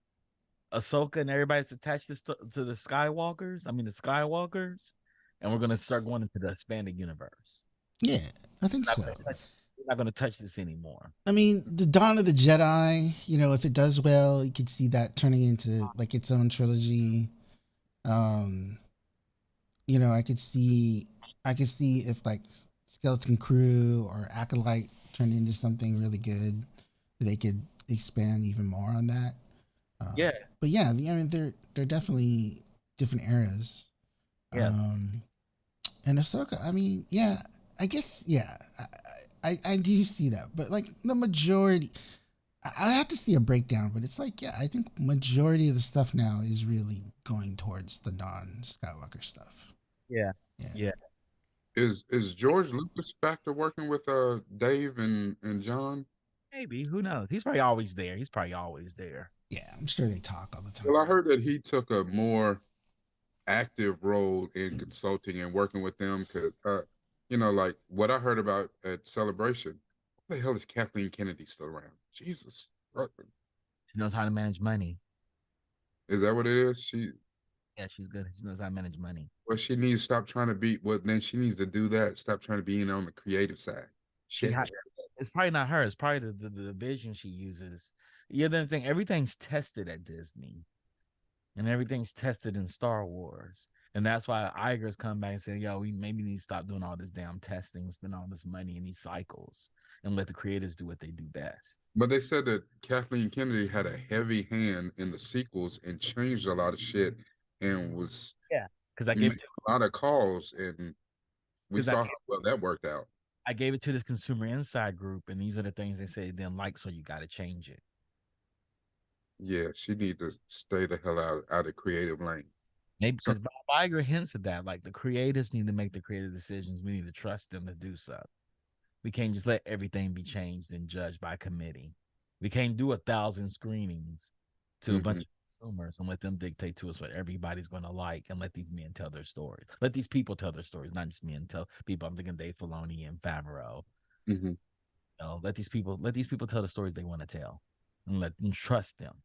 Ahsoka and everybody's attached to the Skywalkers. And we're going to start going into the expanded universe. Yeah, I think so. We're not going to touch this anymore. I mean, the Dawn of the Jedi, if it does well, you could see that turning into its own trilogy. I could see if Skeleton Crew or Acolyte turned into something really good, they could expand even more on that. But yeah, I mean, they're definitely different eras. Yeah. And Ahsoka, I mean, yeah, I guess, yeah, I do see that, but like the majority, I'd have to see a breakdown, but it's like, yeah, I think majority of the stuff now is really going towards the non Skywalker stuff. Yeah. Yeah. Yeah. Is George Lucas back to working with Dave and John? Maybe. Who knows? He's probably always there. He's probably always there. Yeah, I'm sure they talk all the time. Well, I heard that he took a more active role in consulting and working with them because, like what I heard about at Celebration, what the hell is Kathleen Kennedy still around? Jesus. She knows how to manage money. Is that what it is? Yeah, she's good. She knows how to manage money. Well, she needs to stop trying to be, well, then she needs to do that. Stop trying to be in on the creative side. Shit. It's probably not her. It's probably the vision she uses. The other thing, everything's tested at Disney, and everything's tested in Star Wars, and that's why Iger's come back and said, "Yo, we maybe need to stop doing all this damn testing, spend all this money in these cycles, and let the creators do what they do best." But they said that Kathleen Kennedy had a heavy hand in the sequels and changed a lot of shit and was because I gave it a lot of calls and we saw how well that worked out. I gave it to this consumer inside group, and these are the things they say they didn't like, so you got to change it. Yeah, she need to stay the hell out of creative lane. Maybe because Bob Iger hints at that, like the creatives need to make the creative decisions. We need to trust them to do so. We can't just let everything be changed and judged by committee. We can't do 1,000 screenings to a bunch of consumers and let them dictate to us what everybody's going to like, and let these men tell their stories. Let these people tell their stories, not just men tell people. I'm thinking Dave Filoni and Favreau. Mm-hmm. Let these people tell the stories they want to tell, and trust them,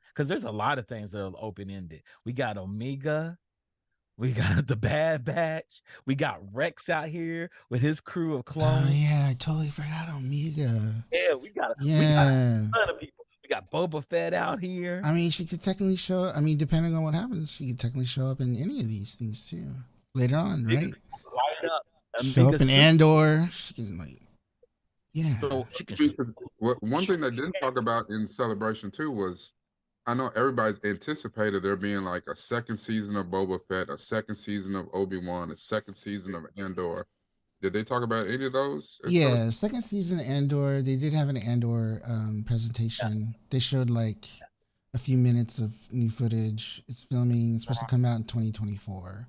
because there's a lot of things that are open ended. We got Omega, we got the Bad Batch, we got Rex out here with his crew of clones. Oh yeah, I totally forgot Omega. Yeah, we got a ton of people. We got Boba Fett out here. I mean, she could technically show. I mean, depending on what happens, she could technically show up in any of these things too later on, right? Light up. Show up in Andor. She can So one thing they didn't talk about in Celebration too was, I know everybody's anticipated there being like a second season of Boba Fett, a second season of Obi-Wan, a second season of Andor. Did they talk about any of those? Yeah, second season of Andor. They did have an Andor presentation. Yeah. They showed like a few minutes of new footage. It's filming. It's supposed to come out in 2024.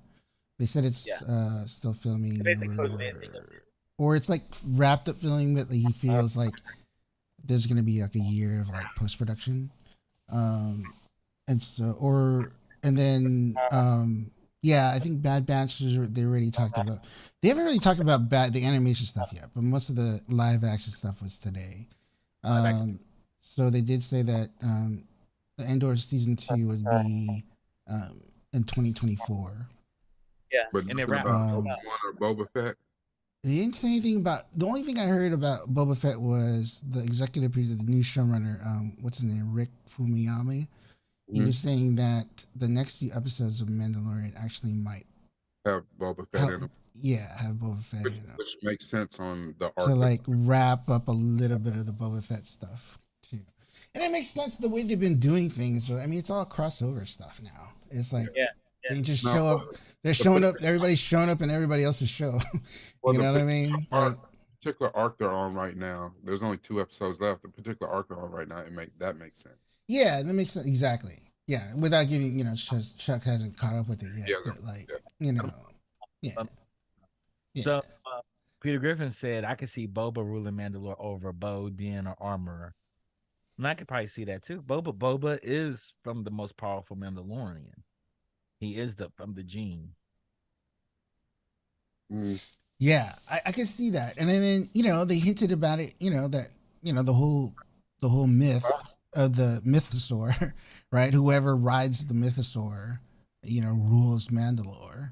They said it's still filming, or it's like wrapped up filming, but he feels like there's gonna be like a year of like post production. And then I think Bad Batch they already talked about. They haven't really talked about the animation stuff yet, but most of the live action stuff was today. So they did say that the Andor season 2 would be in 2024. Yeah, but and about Obi-Wan or Boba Fett. They didn't say anything about. The only thing I heard about Boba Fett was the executive producer, the new showrunner. What's his name? Rick Fumiyami. He was saying that the next few episodes of Mandalorian actually might have Boba Fett in them. Yeah, have Boba Fett in them. Which makes sense on the arc. To like wrap up a little bit of the Boba Fett stuff too. And it makes sense the way they've been doing things. I mean, it's all crossover stuff now. It's like they just show up. They're showing up. Everybody's showing up in everybody else's show. You know what I mean? Like, particular arc they're on right now. There's only 2 episodes left. The particular arc they're on right now, that makes sense. Yeah, that makes sense. Exactly. Yeah, without giving, Chuck hasn't caught up with it yet. But like, So Peter Griffin said, I could see Boba ruling Mandalore over Bo, Din, or Armorer. And I could probably see that too. Boba is from the most powerful Mandalorian. He is from the gene. Yeah, I can see that. And then, they hinted about it, that, the whole myth of the mythosaur, right? Whoever rides the mythosaur, rules Mandalore.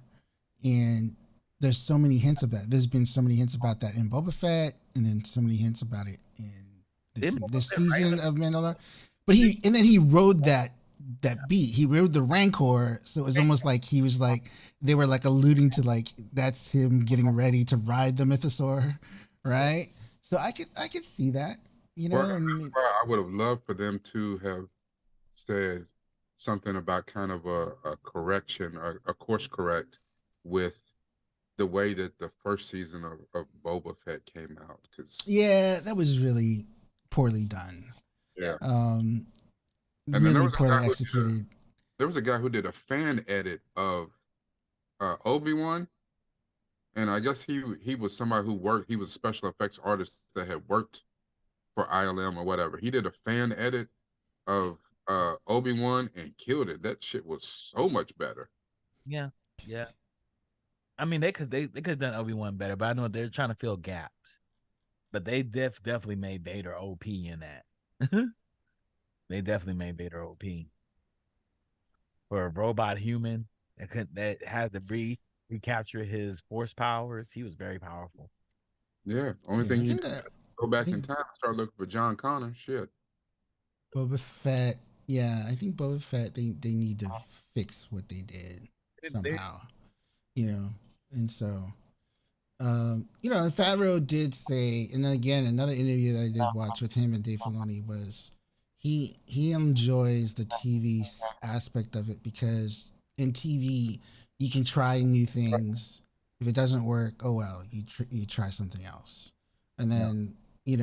And there's so many hints of that. There's been so many hints about that in Boba Fett, and then so many hints about it in this season of Mandalore. But he rode that beat. He rode the Rancor, so it was almost like he was like they were like alluding to like that's him getting ready to ride the mythosaur, right? So I could see that, I would have loved for them to have said something about kind of a correction or a course correct with the way that the first season of Boba Fett came out. Because Yeah, that was really poorly done. yeah, and then Really poorly executed. there was a guy who did a fan edit of Obi-Wan, and I guess he was somebody who worked. He was a special effects artist that had worked for ILM or whatever. He did a fan edit of Obi-Wan and killed it. That shit was so much better. Yeah, yeah. I mean, they could have done Obi-Wan better, but I know they're trying to fill gaps. But they definitely made Vader OP in that. They definitely made Vader OP for a robot human that had to recapture his force powers. He was very powerful. Yeah, only Yeah, thing he did was go back in time and start looking for John Connor. Shit. Boba Fett. Yeah, I think Boba Fett. They need to fix what they did somehow. And so and Favreau did say, and then again, another interview that I did watch with him and Dave Filoni was he enjoys the TV aspect of it because in TV you can try new things. If it doesn't work, oh well, you try something else, and then you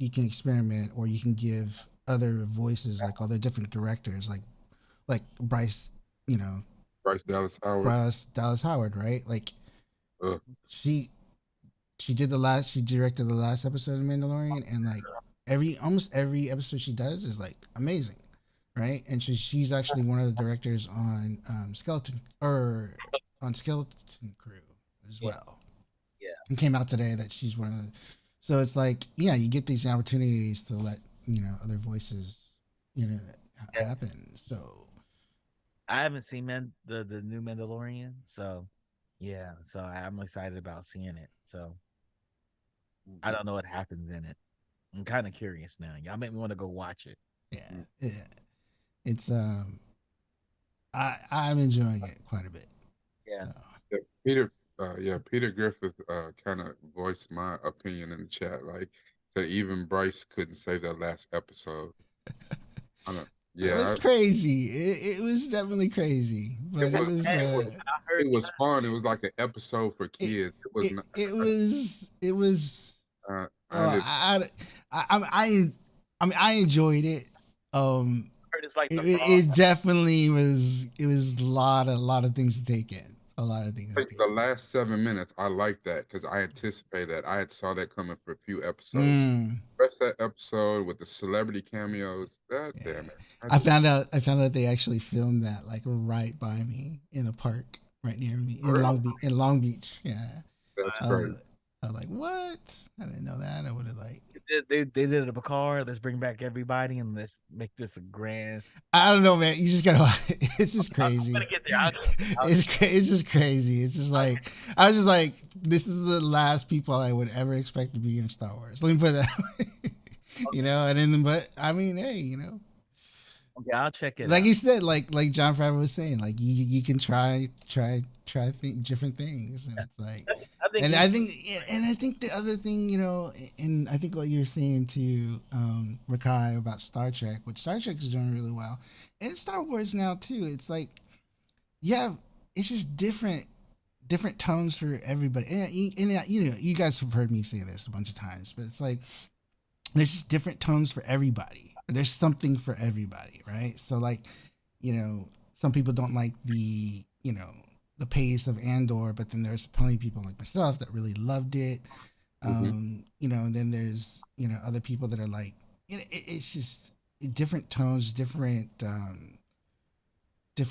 can experiment or you can give other voices like other different directors like Bryce, Bryce Dallas Howard. Dallas Howard, right? Like Ugh. she directed the last episode of Mandalorian, and like almost every episode she does is like amazing, right? And she's actually one of the directors on Skeleton Crew as well. Yeah, it came out today that she's one of the. So it's like, yeah, you get these opportunities to let other voices happen. So I haven't seen the new Mandalorian, so yeah, so I'm excited about seeing it. So I don't know what happens in it. I'm kind of curious now. Y'all make me want to go watch it. Yeah. It's I'm enjoying it quite a bit. Yeah. So. Peter Griffith kind of voiced my opinion in the chat. Like, said even Bryce couldn't save that last episode. It was crazy. It was definitely crazy, but it was fun. It was like an episode for kids. It was. I enjoyed it. It's like it definitely was. It was a lot of things to take in. A lot of things. The last 7 minutes, I like that because I anticipated that. I had saw that coming for a few episodes. Rest that episode with the celebrity cameos. Damn it! I found out they actually filmed that like right by me in a park right near me in Long Beach. Yeah, that's great. I was like, what? I didn't know that. I would have like. They did it at a car. Let's bring back everybody and let's make this a grand. I don't know, man. You just gotta. It's just crazy. I'm gonna get there. It's just crazy. It's just like I was just like, this is the last people I would ever expect to be in Star Wars. Let me put that. And then but I mean, hey, Okay, I'll check it. Like he said, like John Favreau was saying, like you can try different things, and it's like, I think the other thing, and I think like you're saying to Rakai about Star Trek, which Star Trek is doing really well, and Star Wars now too. It's like, it's just different tones for everybody, and you guys have heard me say this a bunch of times, but it's like there's just different tones for everybody. There's something for everybody, right? So like, some people don't like the pace of Andor, but then there's plenty of people like myself that really loved it. And then there's other people that are like, it's just different tones, different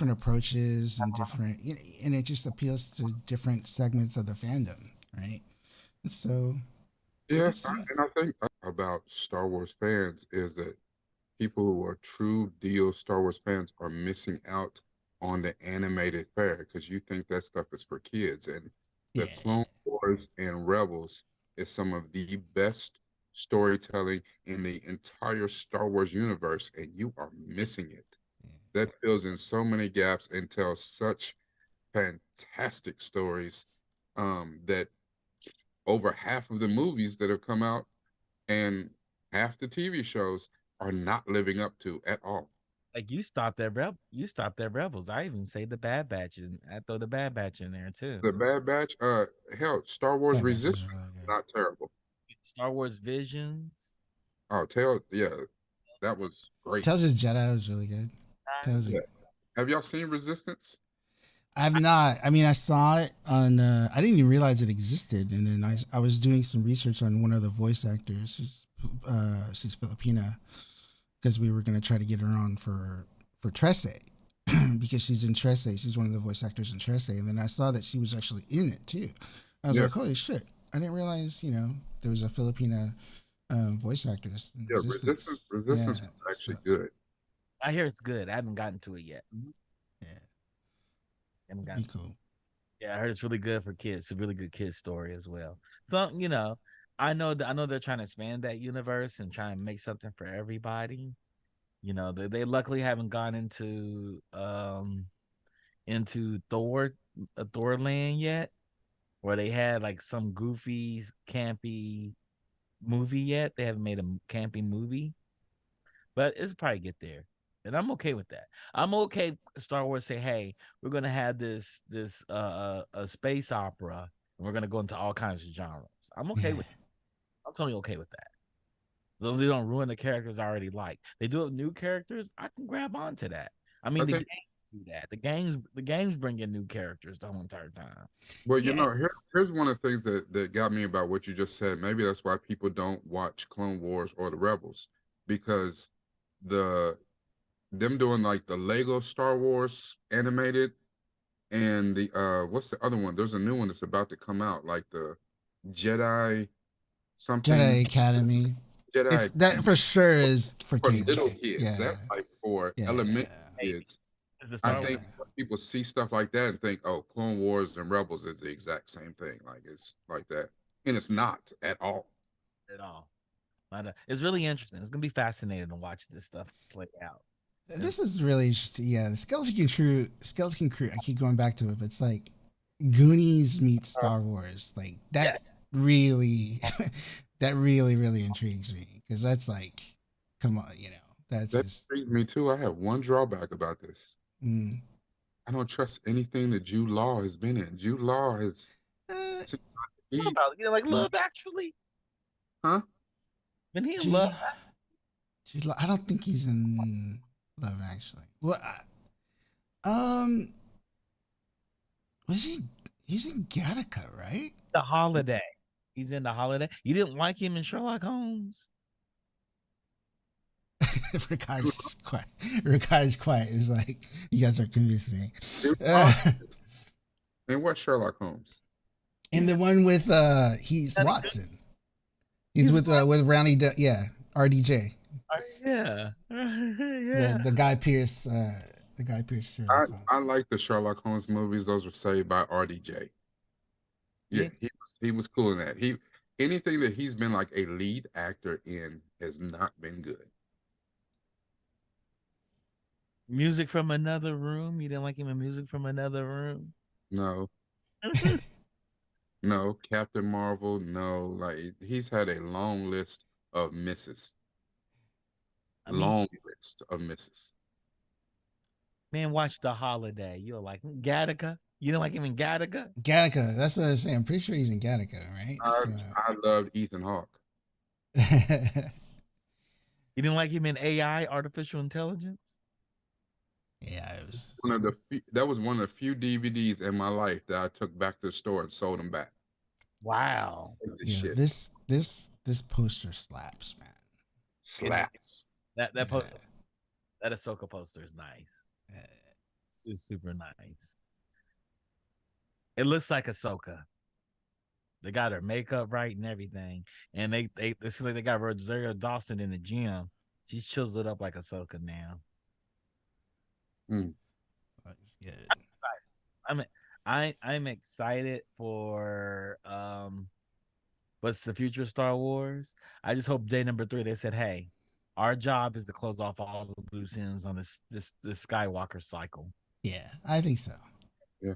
approaches, and different, and it just appeals to different segments of the fandom, right? So yes, and I think about Star Wars fans is that people who are true deal Star Wars fans are missing out on the animated fare because you think that stuff is for kids. And the Clone Wars and Rebels is some of the best storytelling in the entire Star Wars universe, and you are missing it. That fills in so many gaps and tells such fantastic stories that over half of the movies that have come out and half the TV shows are not living up to at all. Like you stopped at Rebels. I even say the Bad Batch, and I throw the Bad Batch in there too. The Bad Batch, hell, Star Wars That match is Resistance, really good. not terrible. Star Wars Visions. Oh, yeah, that was great. Tales of Jedi was really good. Tales of, Yeah. Have y'all seen Resistance? I've not. I mean, I saw it on. I didn't even realize it existed, and then I was doing some research on one of the voice actors. She's Filipina, because we were gonna try to get her on for Tresse, because she's in Tresse. She's one of the voice actors in Tresse, and then I saw that she was actually in it too. I was Yeah. like, holy shit! I didn't realize there was a Filipina voice actress. In Yeah, Resistance was actually good. I hear it's good. I haven't gotten to it yet. Yeah, Haven't be gotten. cool. Yeah, I heard it's really good for kids. It's a really good kids story as well. So I know they're trying to expand that universe and try and make something for everybody. They luckily haven't gone into Thor land yet, where they had like some goofy, campy movie yet. They haven't made a campy movie, but it's probably get there, and I'm okay with that. I'm okay. Star Wars say, "Hey, we're gonna have this a space opera, and we're gonna go into all kinds of genres." I'm okay with. I'm totally okay with that. As long as they don't ruin the characters I already like. They do have new characters, I can grab onto that. I mean, I the think. games do that. The games bring in new characters the whole entire time. Well, Yeah. here's one of the things that got me about what you just said. Maybe that's why people don't watch Clone Wars or the Rebels, because the them doing like the Lego Star Wars animated and the what's the other one? There's a new one that's about to come out, like the Jedi something Jedi Academy. Jedi It's that for sure is for for kids. little kids. Yeah, That's like for yeah, elementary Hey, kids. it's a I Star Wars. think when people see stuff like that and think, "Oh, Clone Wars and Rebels is the exact same thing." Like it's like that, and it's not at all. At all. It's really interesting. It's gonna be fascinating to watch this stuff play out. This is really interesting. Yeah, the Skeleton Crew. Skeleton Crew. I keep going back to it, but it's like Goonies meets Star Wars. Like that really, that really intrigues me, because that's like, come on, that's That just. intrigues me too. I have one drawback about this. Mm. I don't trust anything that Jude Law has been in. Jude Law has. Uh, He, Like Love Actually. huh? Been he in Jude, Love? I don't think he's in Love Actually. Well, was he? He's in Gattaca, right? The Holiday. He's in The Holiday. You didn't like him in Sherlock Holmes? Rakai's quiet. Rakai's quiet. Is like, you guys are convincing me. And what Sherlock Holmes? And the one with he's Watson. He's with Rowney. RDJ. Yeah. The Guy Pearce. The Guy Pearce. Sherlock Holmes. I like the Sherlock Holmes movies. Those were saved by RDJ. Yeah, he was cool in that. Anything that he's been like a lead actor in has not been good. Music from Another Room. You didn't like him in Music from Another Room? No. No, Captain Marvel, no. Like he's had a long list of misses. Long list of misses. Man, watch The Holiday. You'll like him. Gattaca. You didn't like him in Gattaca? Gattaca. That's what I was saying. I'm pretty sure he's in Gattaca, right? I loved Ethan Hawke. You didn't like him in AI, Artificial Intelligence? Yeah, it was that was one of the few DVDs in my life that I took back to the store and sold them back. Wow. Yeah, this poster slaps, man. Slaps. That Ahsoka poster is nice. Super nice. It looks like Ahsoka. They got her makeup right and everything, and it feels like they got Rosario Dawson in the gym. She's chiseled up like Ahsoka now. That's good. I'm excited for what's the future of Star Wars. I just hope day number 3 they said, hey, our job is to close off all the loose ends on this Skywalker cycle. Yeah, I think so. Yeah.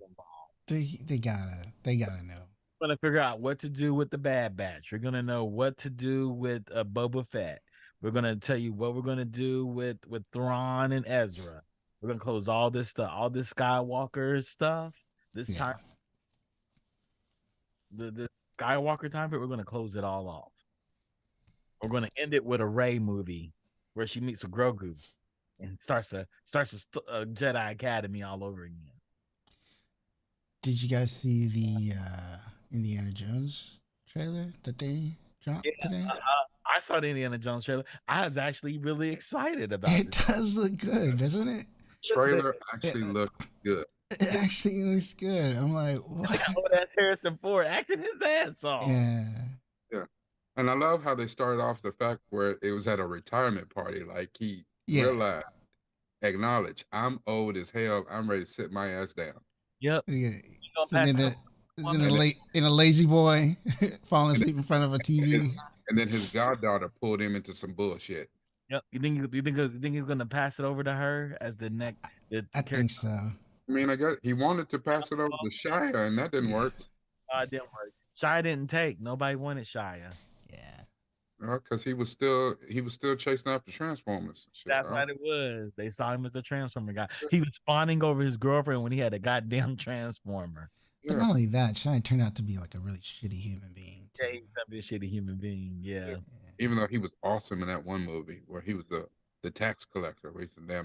They gotta know. We're gonna figure out what to do with the Bad Batch. We're gonna know what to do with Boba Fett. We're gonna tell you what we're gonna do with Thrawn and Ezra. We're gonna close all this stuff, all this Skywalker stuff. This time, the Skywalker time, but we're gonna close it all off. We're gonna end it with a Rey movie where she meets with Grogu and starts a Jedi Academy all over again. Did you guys see the Indiana Jones trailer that they dropped today? I saw the Indiana Jones trailer. I was actually really excited about it. It does look good, doesn't it? Trailer actually looked good. It actually looks good. I'm like, what? That's Harrison Ford acting his ass off. Yeah. Yeah. And I love how they started off the fact where it was at a retirement party. Like he realized, acknowledge, I'm old as hell. I'm ready to sit my ass down. Yep. Yeah. In a lazy boy, falling asleep in front of a TV. And then his goddaughter pulled him into some bullshit. Yep. You think he's gonna pass it over to her as the next? I think so. I mean, I guess he wanted to pass it over to Shia, and that didn't work. It didn't work. Shia didn't take. Nobody wanted Shia. Yeah. Because he was still chasing after Transformers. Shit. That's what it was. They saw him as a Transformer guy. He was fawning over his girlfriend when he had a goddamn Transformer. But not only that, Shia turned out to be like a really shitty human being. Yeah, he's gonna be a shitty human being. Yeah. Even though he was awesome in that one movie where he was the tax collector, where he's the damn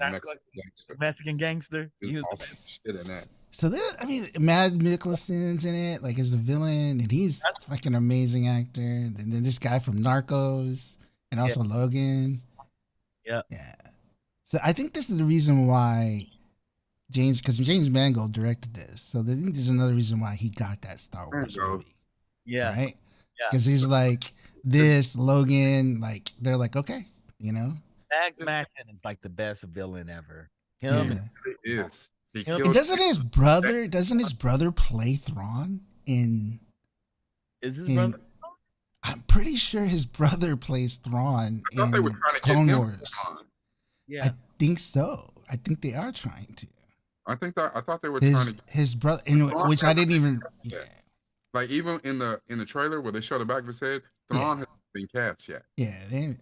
Mexican gangster. He was awesome shit in that. So Mads Mikkelsen's in it, like as the villain, and he's like an amazing actor. And then this guy from Narcos, and also Logan. Yeah. Yeah. So I think this is the reason why because James Mangold directed this. So I think there's another reason why he got that Star Wars movie. Yeah. Right? Because he's like, this, Logan, like, they're like, okay, you know? Max Maxon is like the best villain ever. Him is. Doesn't his brother play Thrawn in... Is his brother? I'm pretty sure his brother plays Thrawn in Clone Wars. Yeah. I think so. I think they are trying to. I thought they were trying to his brother, which I didn't even. Yeah. Like even in the trailer where they show the back of his head, Thrawn hasn't been cast yet. Yeah,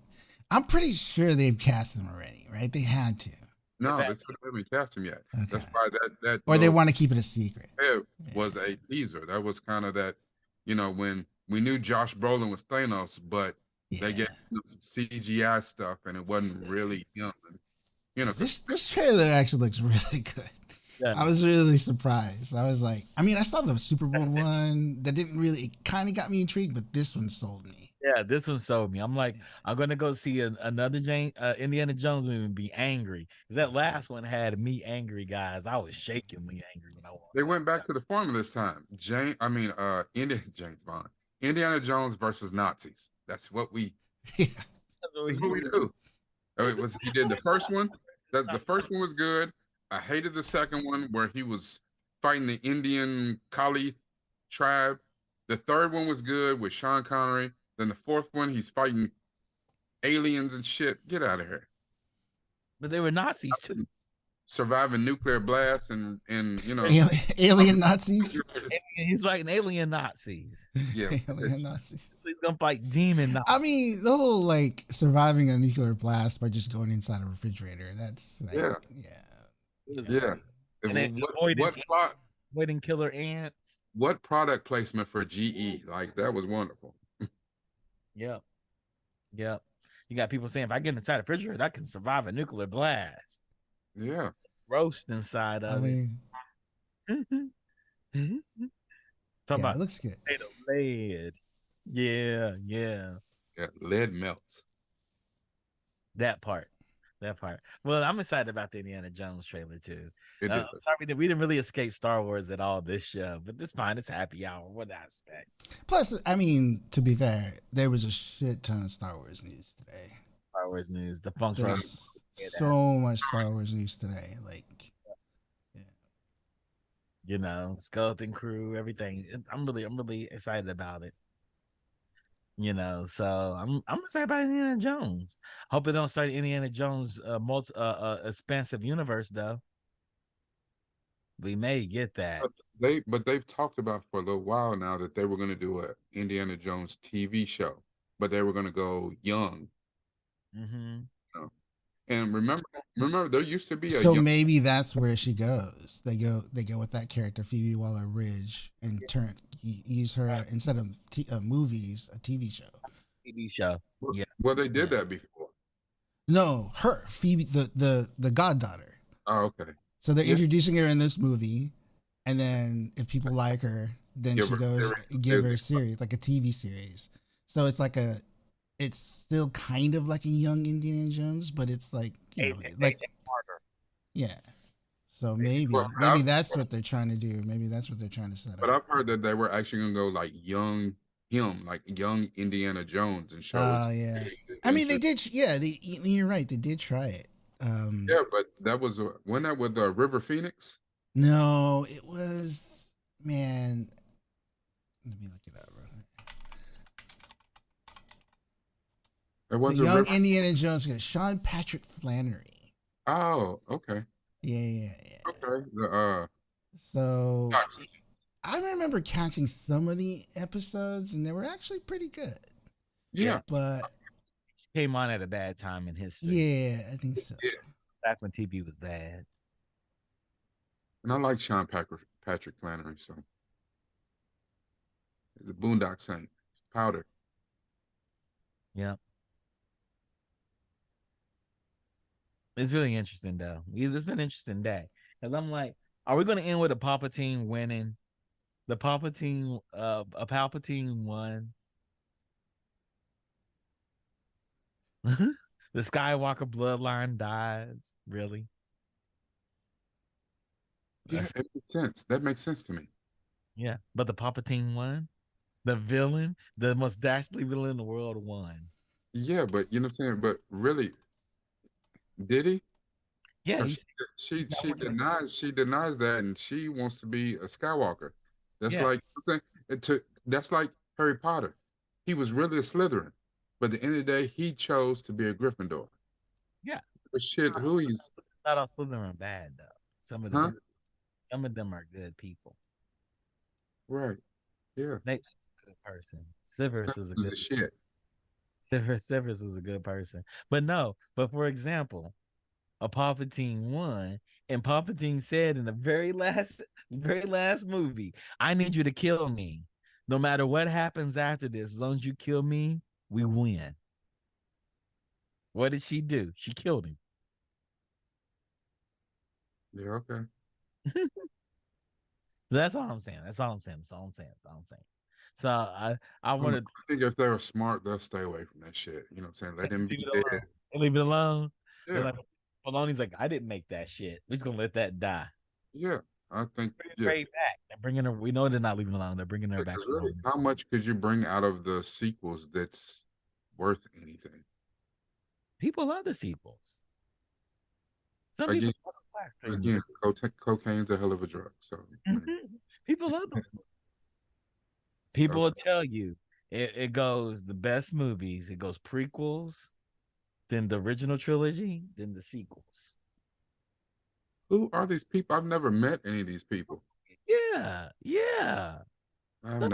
I'm pretty sure they've cast him already, right? They had to. No, they haven't cast him yet. Okay. That's why that. Or they want to keep it a secret. It was a teaser. That was kind of that, when we knew Josh Brolin was Thanos, but they get CGI stuff, and it wasn't really him. This trailer actually looks really good. Yeah. I was really surprised. I was like, I saw the Super Bowl one that didn't really, it kind of got me intrigued, but this one sold me. Yeah, this one sold me. I'm like, I'm going to go see another Indiana Jones movie and be angry. That last one had me angry, guys. I was shakingly angry when I watched. They went back to the formula this time. Indiana Jones versus Nazis. That's what we do. He did the first one. The first one was good. I hated the second one where he was fighting the Indian Kali tribe. The third one was good with Sean Connery. Then the fourth one, he's fighting aliens and shit. Get out of here. But they were Nazis too. Surviving nuclear blasts and alien Nazis. He's fighting alien Nazis. Yeah, alien Nazis. He's gonna fight demon Nazis. The whole like surviving a nuclear blast by just going inside a refrigerator. That's like, yeah. And then avoiding killer ants. What product placement for GE? Like that was wonderful. Yep. You got people saying if I get inside a refrigerator, I can survive a nuclear blast. Yeah. Roast inside of it. Talk about it looks good. Lead. Yeah. Lead melts. That part. Well, I'm excited about the Indiana Jones trailer too. Sorry that we didn't really escape Star Wars at all this show, but it's fine. It's happy hour. What I expect. Plus, to be fair, there was a shit ton of Star Wars news today. Star Wars news, the function. So much Star Wars news today, Skeleton Crew, everything. I'm really excited about it. So I'm excited about Indiana Jones. Hope it don't start Indiana Jones expansive universe though. We may get that. But they've talked about for a little while now that they were going to do a Indiana Jones TV show, but they were going to go young. Mm-hmm. know. And remember, there used to be a So young. maybe that's where she goes. They go with that character Phoebe Waller-Bridge and use her instead of movies, a TV show. TV show. Yeah. Well, they did Yeah. that before. No, her Phoebe, the goddaughter. Oh, okay. So they're Yes, introducing her in this movie, and then if people like her, then give she her goes series. give her a series, like a TV series. So it's still kind of like a young Indiana Jones, but it's like like Carter. yeah. So Well, maybe that's what they're trying to do. Maybe that's what they're trying to set but up. I've heard that they were actually gonna go like like young Indiana Jones and show Oh it. yeah. I mean, they did. Yeah, you're right. They did try it. Yeah, but that was when that with River Phoenix. No, it was man. Let me look it up. Real quick. It The was a young River. Indiana Jones guy, Sean Patrick Flannery. Oh, okay, Yeah. okay. So I remember catching some of the episodes, and they were actually pretty good. Yeah, But Came on at a bad time in history. yeah, I think so. yeah. Back when TV was bad. And I like Patrick Flannery. So the Boondock Saint, Powder. Yeah. It's really interesting though. It's been an interesting day. Because I'm like, are we gonna end with a Palpatine winning? A Palpatine won. The Skywalker bloodline dies. Really? Yeah, it makes sense. That makes sense to me. Yeah. But the Palpatine won. The villain, the most dastardly villain in the world won. Yeah, but you know what I'm saying. But really, did he? Yeah, 'Cause she denies that, and she wants to be a Skywalker. That's yeah, like that's like Harry Potter. He was really a Slytherin, but at the end of the day, he chose to be a Gryffindor. yeah. But shit, who he's Not all Slytherin are bad though. Some of huh? them, some of them are good people. Right? Yeah, Snape's a good person. Severus is a who's good the shit. Severus was a good person. But no, but for example, a Palpatine won, and Palpatine said in the very last movie, I need you to kill me. No matter what happens after this, as long as you kill me, we win. What did she do? She killed him. Yeah, okay. That's all I'm saying. That's all I'm saying. That's all I'm saying. That's all I'm saying. So I wanted I think if they're smart, they'll stay away from that shit. You know what I'm saying? Let him leave be it dead. alone. And leave it alone. They're Yeah, like, Filoni's like, I didn't make that shit. We're just gonna let that die. yeah. I think Bring yeah. Ray back. They're bringing her. We know they're not leaving her alone. They're bringing her back Because really, alone. how much could you bring out of the sequels that's worth anything? People love the sequels. Some people Again, love the Flash trilogy. again, cocaine's a hell of a drug. So, I mean, People love them. so People will tell you it goes the best movies. It goes prequels, then the original trilogy, then the sequels. who are these people? I've never met any of these people. Yeah. I've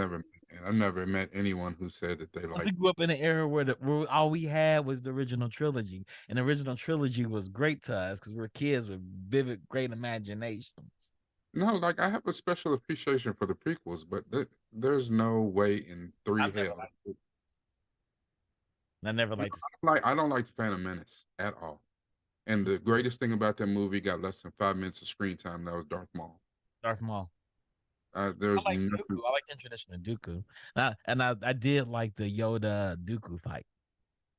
never met anyone who said that they We like. grew up in an era where all we had was the original trilogy, and the original trilogy was great to us because we're kids with vivid, great imaginations. No, like I have a special appreciation for the prequels, but there's no way in three I've never hell. liked. I never liked I don't like the Phantom Menace at all. And the greatest thing about that movie got less than 5 minutes of screen time. That was Darth Maul. Darth Maul. I There's like nothing. Dooku. I like the introduction of Dooku. I did like the Yoda Dooku fight.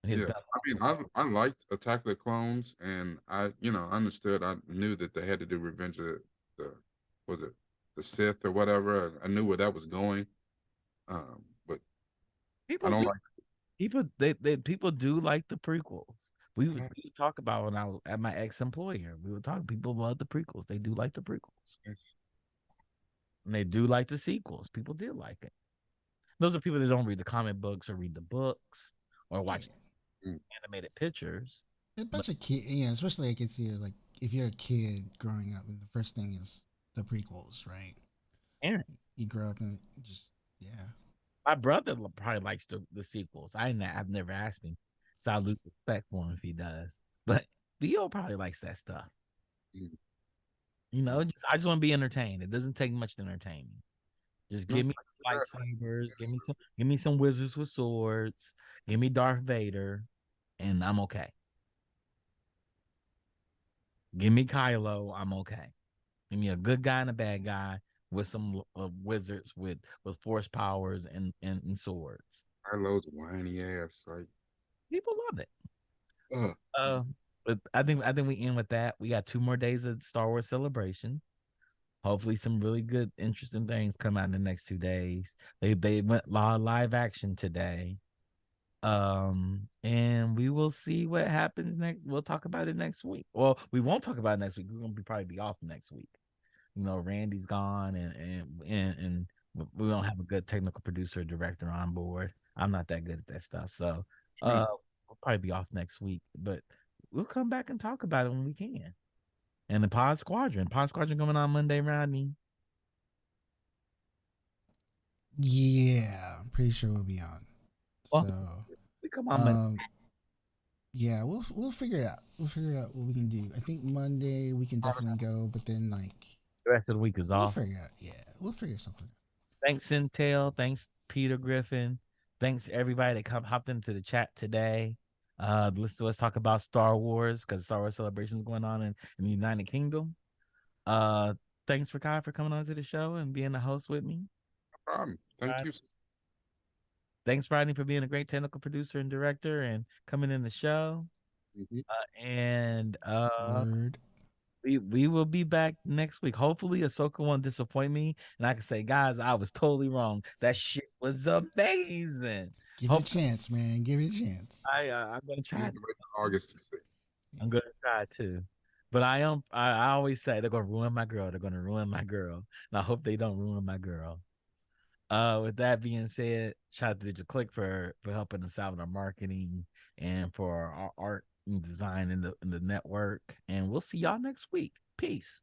His Yeah, I mean, I liked Attack of the Clones, and I knew that they had to do Revenge of the was it the Sith or whatever. I knew where that was going. But I people don't do like. people do like the prequels. We would talk about when I was at my ex-employer. We would talk. People love the prequels. They do like the prequels. And they do like the sequels. People did like it. Those are people that don't read the comic books or read the books or watch Mm. animated pictures. A bunch of kids, especially I can see it, like if you're a kid growing up, and the first thing is the prequels, right? Parents. You grow up and just My brother probably likes the sequels. I've never asked him. So I lose respect for him if he does. But Theo probably likes that stuff. Mm. I just want to be entertained. It doesn't take much to entertain me. Just No, give me lightsabers, give me some wizards with swords, give me Darth Vader, and I'm okay. Give me Kylo, I'm okay. Give me a good guy and a bad guy with some wizards with force powers and swords. Carlos whiny ass. Like, People love it. uh, But I think we end with that. We got 2 more days of Star Wars celebration. Hopefully, some really good, interesting things come out in the next 2 days. They went live action today. And we will see what happens next. We'll talk about it next week. Well, we won't talk about it next week. We're gonna probably be off next week. Randy's gone, and we don't have a good technical producer or director on board. I'm not that good at that stuff, so we'll probably be off next week. But we'll come back and talk about it when we can. And the Pod Squadron coming on Monday, Rodney. Yeah, I'm pretty sure we'll be on. Well, So, we come on Monday. yeah, we'll figure it out. We'll figure out what we can do. I think Monday we can definitely go, but then like The rest of the week is we'll off. figure it out. Yeah, we'll figure something out. Thanks, Intel. Thanks, Peter Griffin. Thanks everybody that hopped into the chat today. Let's talk about Star Wars because Star Wars celebration is going on in the United Kingdom. Uh, thanks for Kai for coming on to the show and being the host with me. no problem. Thank you. Thanks, Rodney, for being a great technical producer and director and coming in the show. Mm-hmm. And Word. we will be back next week. Hopefully, Ahsoka won't disappoint me, and I can say, guys, I was totally wrong. That shit was amazing. Give it a chance, man. Give it a chance. I'm gonna try. August to see. I'm gonna try to. But I always say they're gonna ruin my girl. They're gonna ruin my girl, and I hope they don't ruin my girl. With that being said, shout out to Digital Click for helping us out with our marketing and for our art and design in the network. And we'll see y'all next week. Peace.